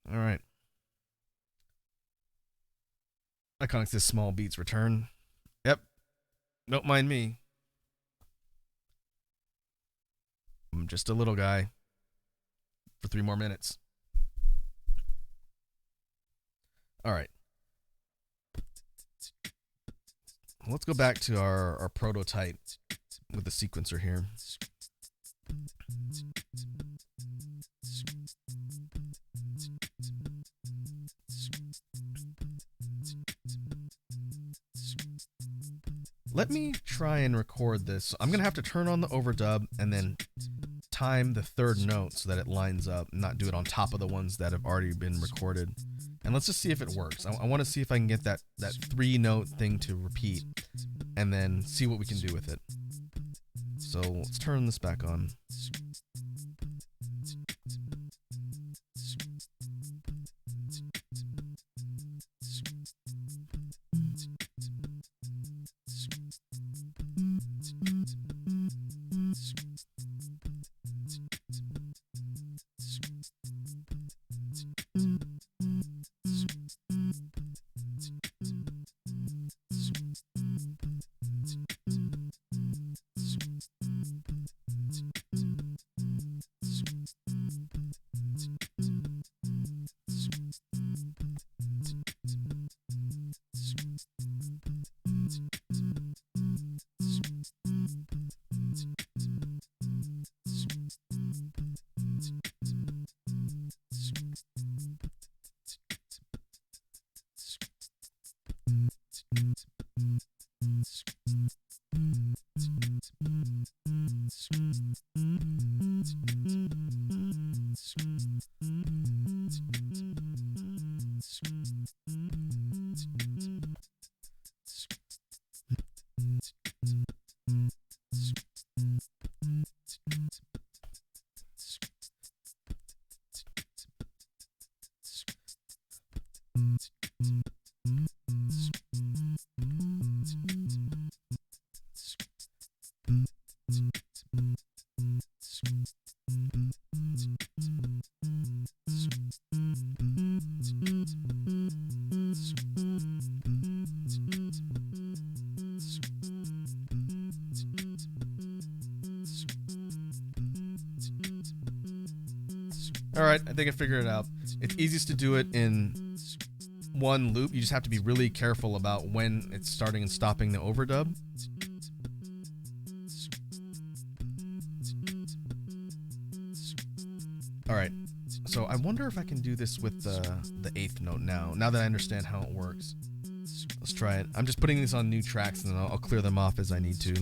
All right. Iconic says small beats return. Yep. Don't mind me. I'm just a little guy for 3 more minutes. All right. Let's go back to our prototype with the sequencer here. Let me try and record this. I'm going to have to turn on the overdub and then time the third note so that it lines up, not do it on top of the ones that have already been recorded. And let's just see if it works. I want to see if I can get that 3-note thing to repeat and then see what we can do with it. So let's turn this back on. All right, I think I figured it out. It's easiest to do it in one loop. You just have to be really careful about when it's starting and stopping the overdub. All right, so I wonder if I can do this with the eighth note now that I understand how it works. Let's try it. I'm just putting these on new tracks, and then I'll clear them off as I need to.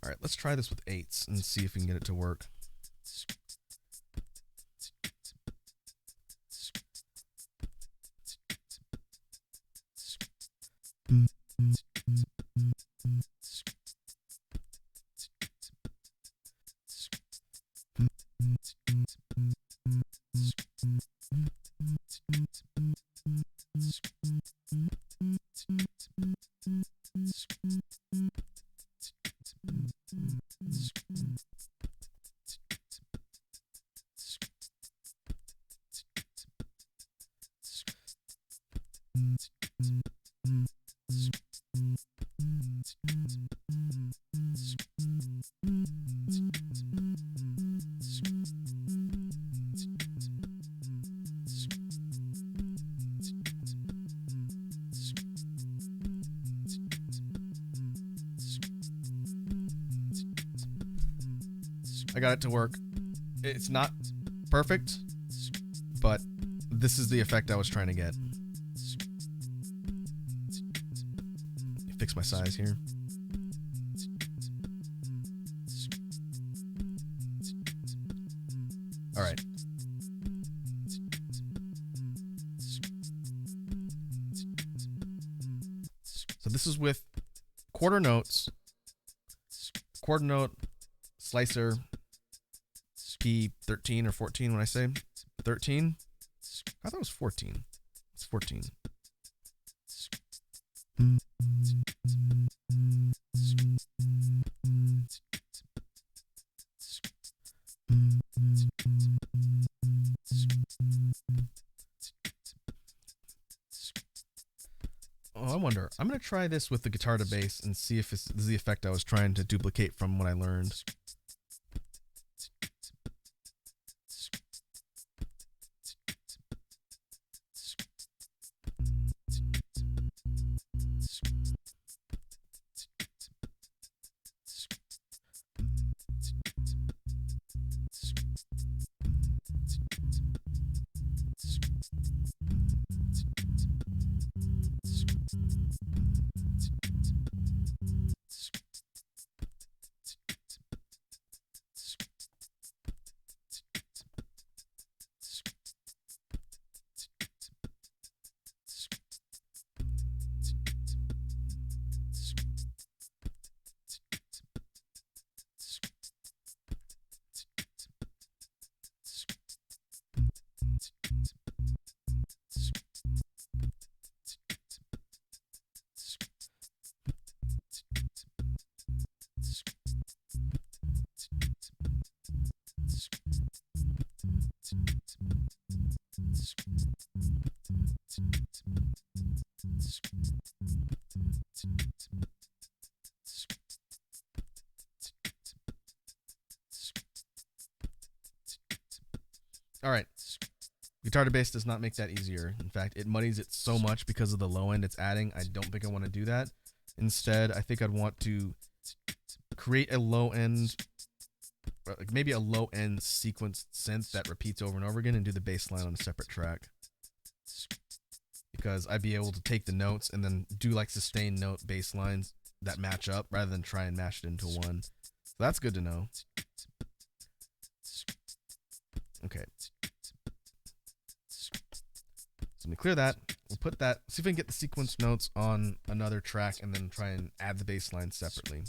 All right, let's try this with eights and see if we can get it to work. I got it to work. It's not perfect, but this is the effect I was trying to get. Fix my size here. All right. So this is with quarter notes, quarter note, slicer, key 13 or 14 when I say 13. I thought it was 14. It's 14. Oh, I wonder. I'm going to try this with the guitar to bass and see if this is the effect I was trying to duplicate from what I learned. All right. Guitar to bass does not make that easier. In fact, it muddies it so much because of the low end it's adding. I don't think I want to do that. Instead, I think I'd want to create a low end, like maybe a low end sequenced synth that repeats over and over again and do the bass line on a separate track. Because I'd be able to take the notes and then do like sustained note bass lines that match up rather than try and mash it into one. So that's good to know. Okay. So let me clear that. We'll put that, see if we can get the sequence notes on another track and then try and add the bass line separately.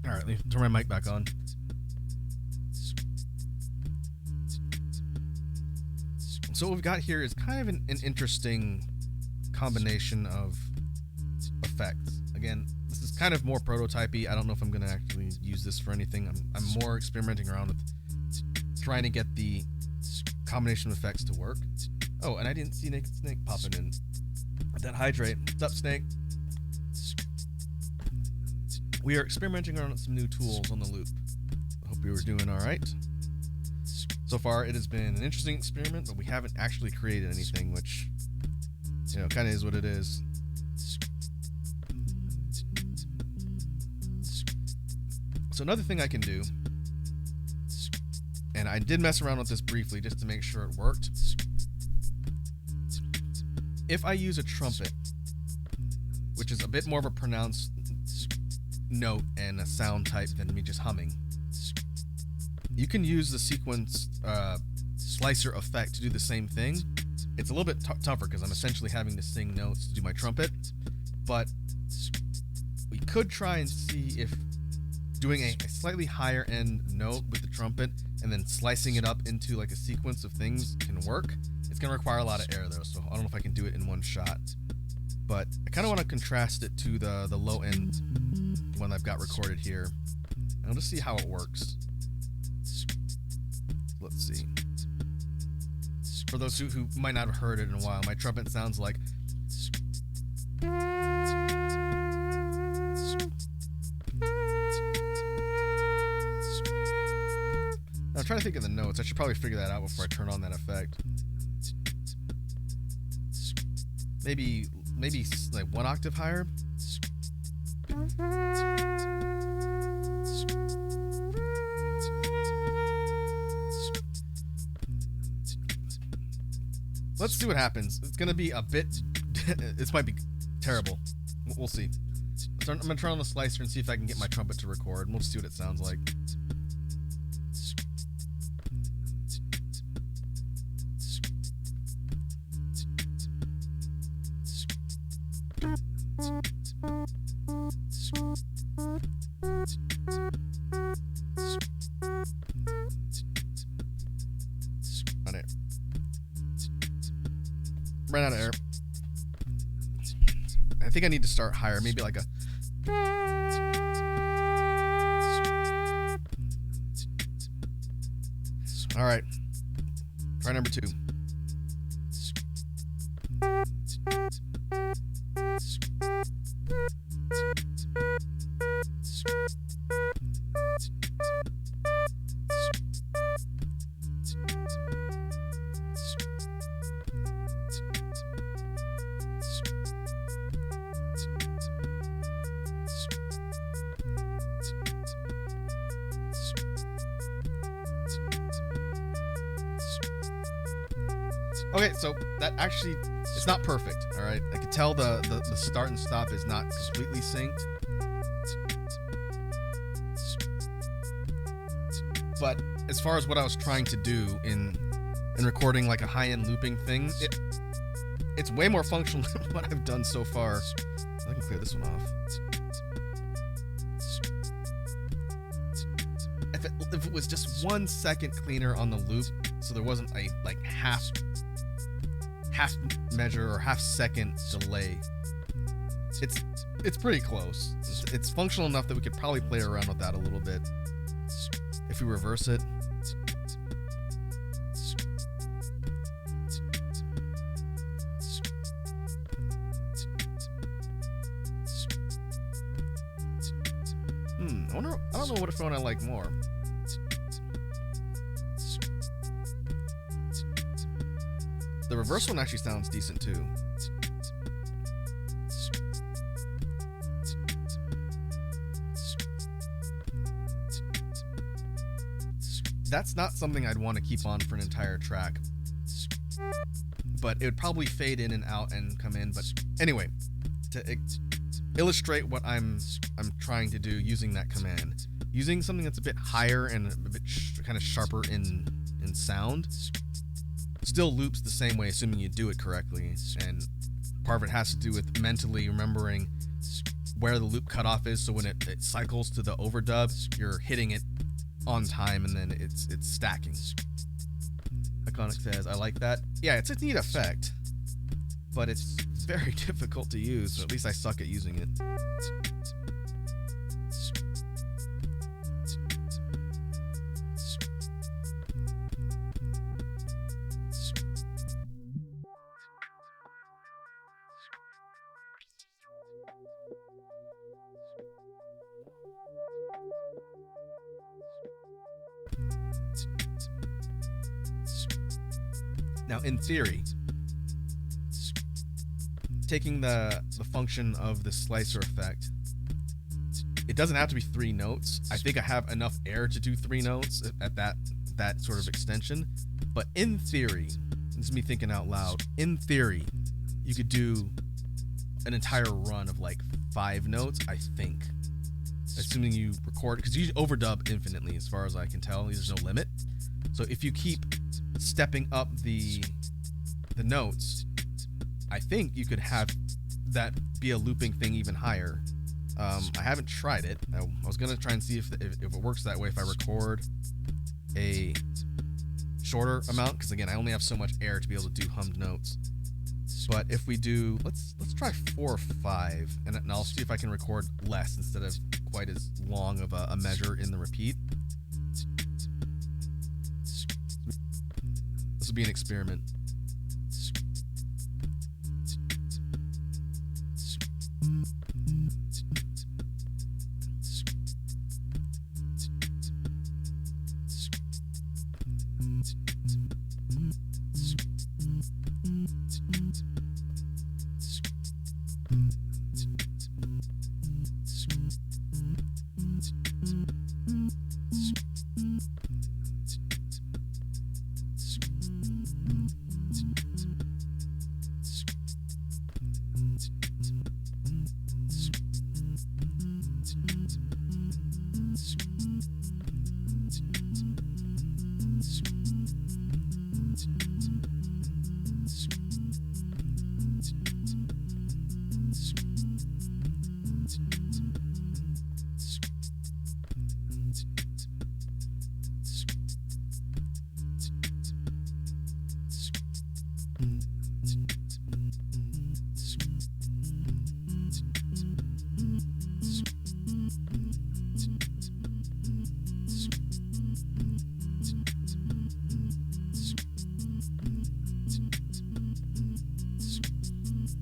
All right, let me turn my mic back on. So what we've got here is kind of an interesting combination of effects. Again, this is kind of more prototypey. I don't know if I'm going to actually use this for anything. I'm more experimenting around with trying to get the combination of effects to work. Oh, and I didn't see Naked Snake popping in. That hydrate. What's up, Snake? We are experimenting around with some new tools on the loop. I hope you were doing all right. So far, it has been an interesting experiment, but we haven't actually created anything, which, you know, kind of is what it is. So another thing I can do, and I did mess around with this briefly just to make sure it worked. If I use a trumpet, which is a bit more of a pronounced note and a sound type than me just humming, you can use the sequence slicer effect to do the same thing. It's a little bit tougher because I'm essentially having to sing notes to do my trumpet, but we could try and see if doing a slightly higher end note with the trumpet and then slicing it up into like a sequence of things can work. It's going to require a lot of air though, so I don't know if I can do it in one shot, but I kind of want to contrast it to the low end one I've got recorded here, and I'll just see how it works. Let's see. For those who might not have heard it in a while, my trumpet sounds like. I'm trying to think of the notes. I should probably figure that out before I turn on that effect. Maybe like one octave higher. Let's see what happens. It's gonna be a bit. This might be terrible. We'll see. I'm gonna turn on the slicer and see if I can get my trumpet to record. We'll see what it sounds like. Ran out of air. I think I need to start higher, maybe like a. All right, try number 2. Okay, so that actually, it's not perfect, all right? I can tell the start and stop is not completely synced. But as far as what I was trying to do in recording like a high-end looping thing, it's way more functional than what I've done so far. I can clear this one off. If it was just 1 second cleaner on the loop, so there wasn't a like half measure or half second delay, it's pretty close. It's functional enough that we could probably play around with that a little bit if we reverse it. I don't know what phone I like more. The reverse one actually sounds decent too. That's not something I'd want to keep on for an entire track, but it would probably fade in and out and come in. But anyway, to illustrate what I'm trying to do using that command, using something that's a bit higher and a bit kind of sharper in sound, still loops the same way, assuming you do it correctly. And part of it has to do with mentally remembering where the loop cutoff is, so when it cycles to the overdub, you're hitting it on time, and then it's stacking. Iconic says, I like that. Yeah, it's a neat effect, but it's very difficult to use, or at least I suck at using it. Now, in theory, taking the function of the slicer effect, it doesn't have to be 3 notes. I think I have enough air to do 3 notes at that sort of extension. But in theory, this is me thinking out loud, in theory, you could do an entire run of like 5 notes, I think. Assuming you record, because you overdub infinitely as far as I can tell. There's no limit. So if you keep stepping up the notes, I think you could have that be a looping thing even higher. I haven't tried it. I was gonna try and see if it works that way if I record a shorter amount, because again, I only have so much air to be able to do hummed notes. But if we do, let's try 4 or 5, and I'll see if I can record less instead of quite as long of a measure in the repeat. This will be an experiment.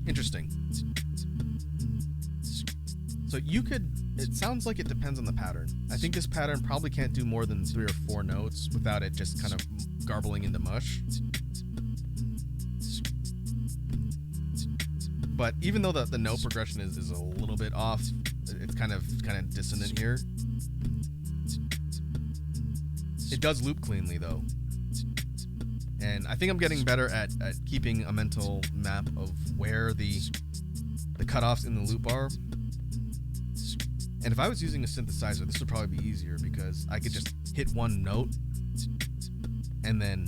Interesting. So you could, it sounds like it depends on the pattern. I think this pattern probably can't do more than 3 or 4 notes without it just kind of garbling into mush. But even though the note progression is a little bit off, it's kind of dissonant here. It does loop cleanly though. And I think I'm getting better at keeping a mental map of where the cutoffs in the loop are. And if I was using a synthesizer, this would probably be easier because I could just hit one note and then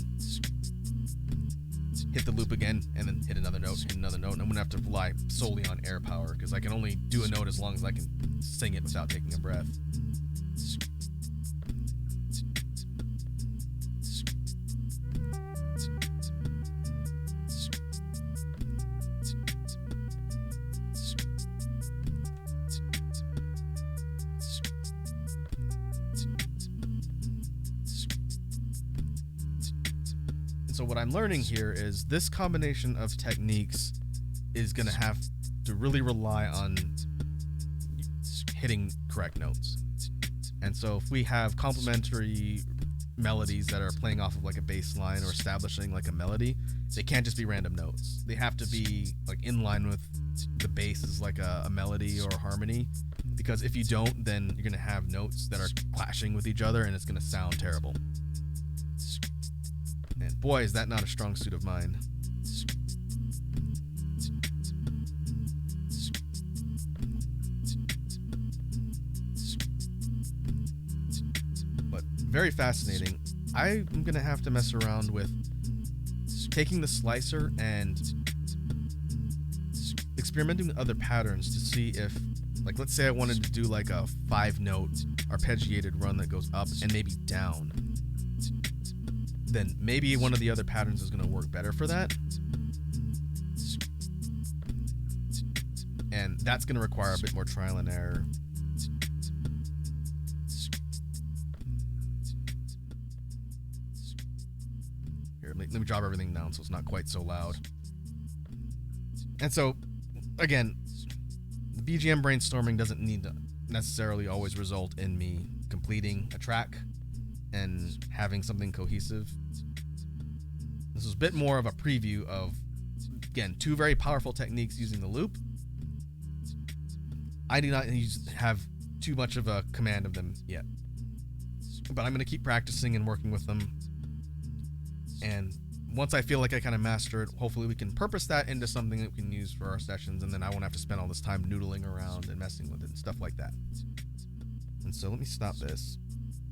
hit the loop again and then hit another note, and I wouldn't have to rely solely on air power because I can only do a note as long as I can sing it without taking a breath. So what I'm learning here is this combination of techniques is going to have to really rely on hitting correct notes. And so if we have complementary melodies that are playing off of like a bass line or establishing like a melody, they can't just be random notes. They have to be like in line with the bass as like a melody or a harmony, because if you don't, then you're going to have notes that are clashing with each other and it's going to sound terrible. And boy, is that not a strong suit of mine. But very fascinating. I'm going to have to mess around with taking the slicer and experimenting with other patterns to see if Like, let's say I wanted to do like a 5-note arpeggiated run that goes up and maybe down. Then maybe one of the other patterns is going to work better for that. And that's going to require a bit more trial and error. Here, let me drop everything down so it's not quite so loud. And so, again, the BGM brainstorming doesn't need to necessarily always result in me completing a track and having something cohesive. This is a bit more of a preview of, again, 2 very powerful techniques using the loop. I do not have too much of a command of them yet, but I'm going to keep practicing and working with them. And once I feel like I kind of master it, hopefully we can purpose that into something that we can use for our sessions, and then I won't have to spend all this time noodling around and messing with it and stuff like that. And so let me stop this.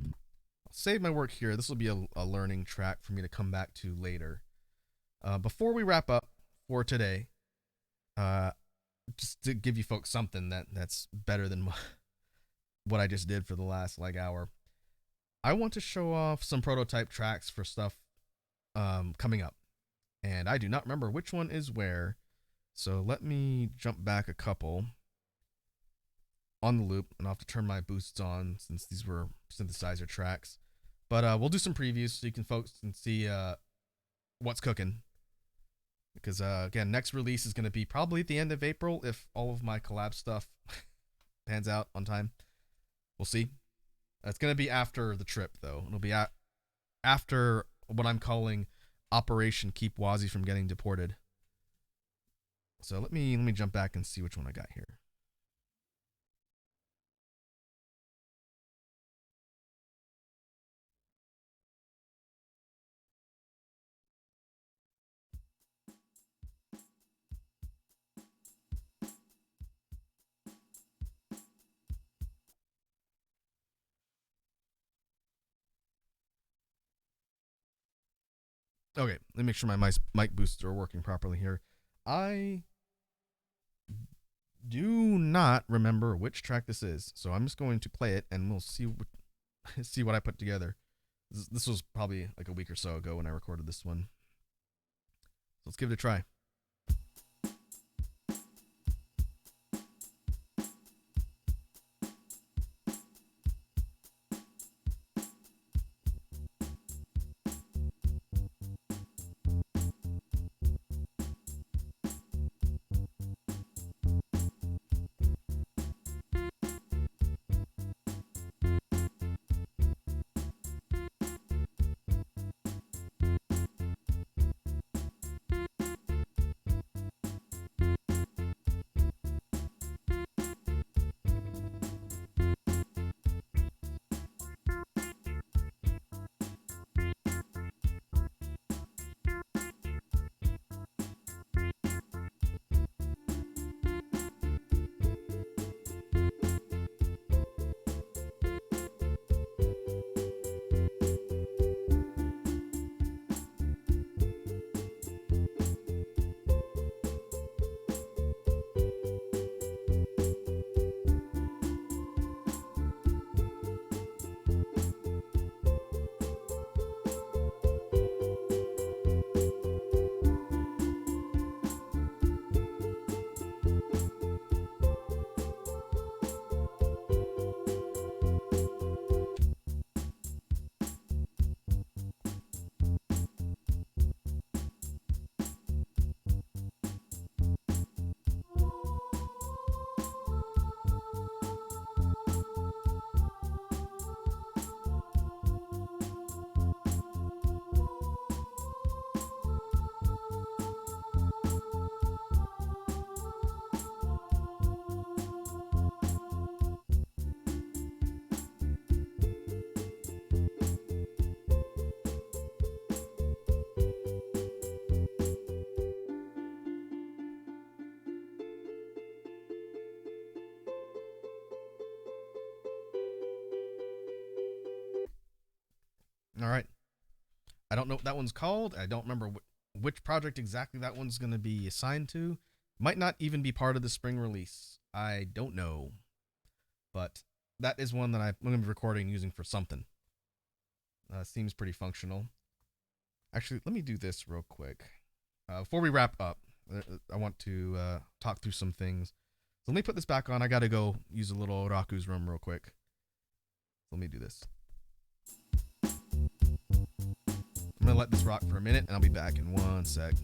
I'll save my work here. This will be a learning track for me to come back to later. Before we wrap up for today, just to give you folks something that's better than what I just did for the last hour, I want to show off some prototype tracks for stuff coming up, and I do not remember which one is where, so let me jump back a couple on the loop, and I'll have to turn my boosts on since these were synthesizer tracks, but we'll do some previews so you folks can see what's cooking, because again, next release is going to be probably at the end of April if all of my collab stuff pans out on time. We'll see. It's going to be after the trip, though. It'll be after what I'm calling Operation Keep Wazzy from Getting Deported. So let me jump back and see which one I got here. Okay, let me make sure my mic boosts are working properly here. I do not remember which track this is, so I'm just going to play it, and we'll see what I put together. This was probably like a week or so ago when I recorded this one. So let's give it a try. All right. I don't know what that one's called. I don't remember which project exactly that one's going to be assigned to. Might not even be part of the spring release. I don't know. but that is one that I'm going to be recording using for something. Seems pretty functional. Actually, let me do this real quick. Before we wrap up, I want to talk through some things. So let me put this back on. I got to go use a little Raku's room real quick. Let me do this. I'm going to let this rock for a minute, and I'll be back in 1 sec.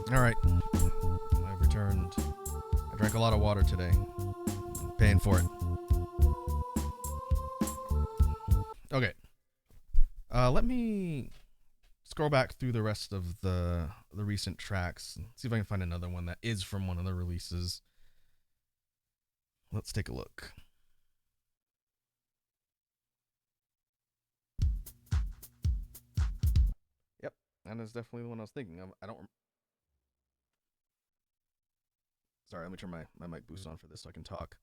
All right, I've returned. I drank a lot of water today. Paying for it. Okay. Let me scroll back through the rest of the recent tracks and see if I can find another one that is from one of the releases. Let's take a look. Yep, that is definitely the one I was thinking of. Sorry, let me turn my mic boost on for this so I can talk.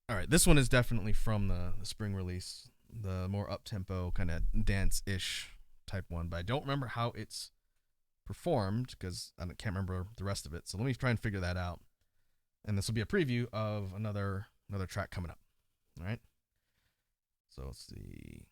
All right, this one is definitely from the spring release, the more up-tempo kind of dance-ish type one, but I don't remember how it's performed because I can't remember the rest of it. So let me try and figure that out. And this will be a preview of another track coming up. All right. So let's see.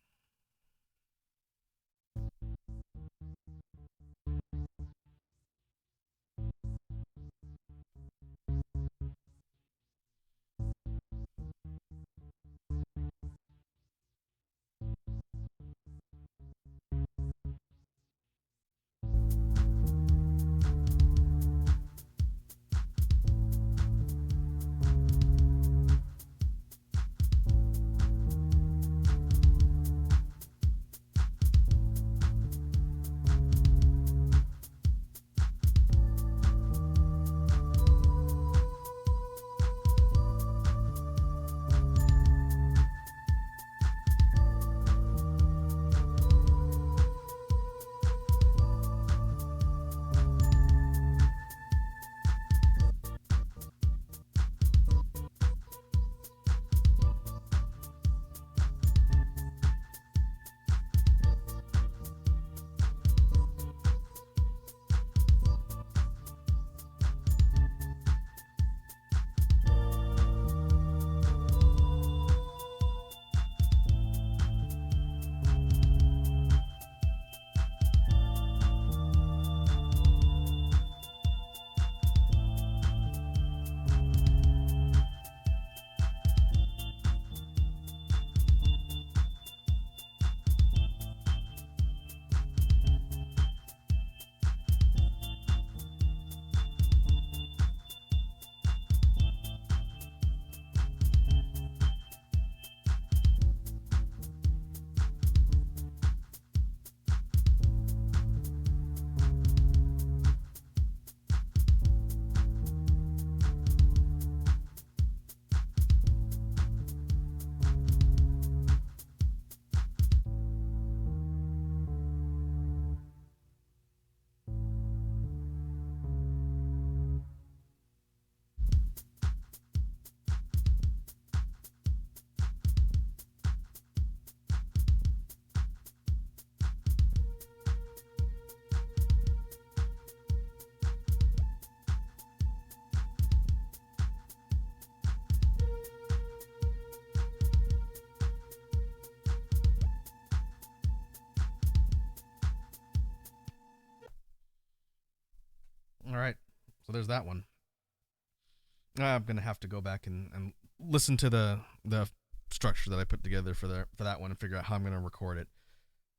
So there's that one. I'm gonna have to go back and listen to the structure that I put together for that one and figure out how I'm gonna record it.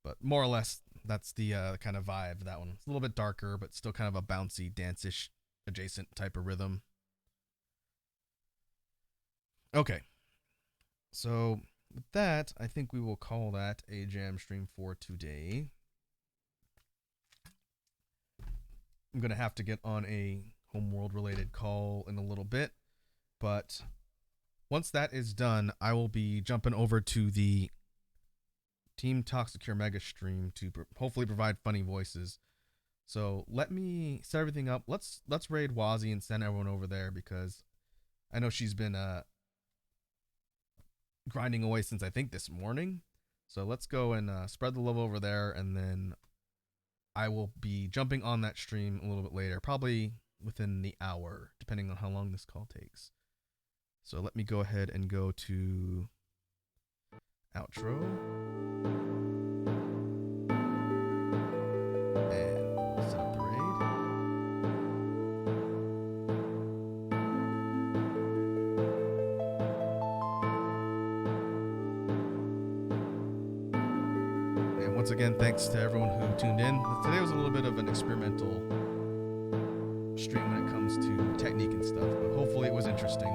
But more or less, that's the kind of vibe of that one. It's a little bit darker, but still kind of a bouncy, dance-ish adjacent type of rhythm. Okay, so with that, I think we will call that a jam stream for today. I'm going to have to get on a Homeworld related call in a little bit, but once that is done, I will be jumping over to the Team Toxicure Mega stream to hopefully provide funny voices. So let me set everything up. Let's raid Wazzy and send everyone over there, because I know she's been grinding away since I think this morning. So let's go and spread the love over there, and then I will be jumping on that stream a little bit later, probably within the hour, depending on how long this call takes. So let me go ahead and go to outro. And set up the raid. And once again, thanks to everyone who tuned in. Today was a little bit of an experimental stream when it comes to technique and stuff, but hopefully it was interesting.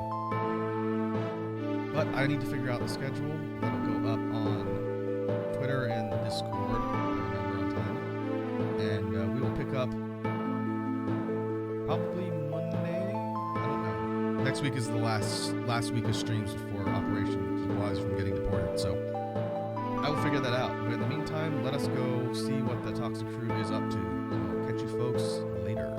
But I need to figure out the schedule. That'll go up on Twitter and Discord, if I remember on time. And we will pick up probably Monday. I don't know. Next week is the last week of streams before Operation Keep Wise from getting deported. So I will figure that out. But in the meantime, let us go see what the Toxic Crew is up to. And I'll catch you folks later.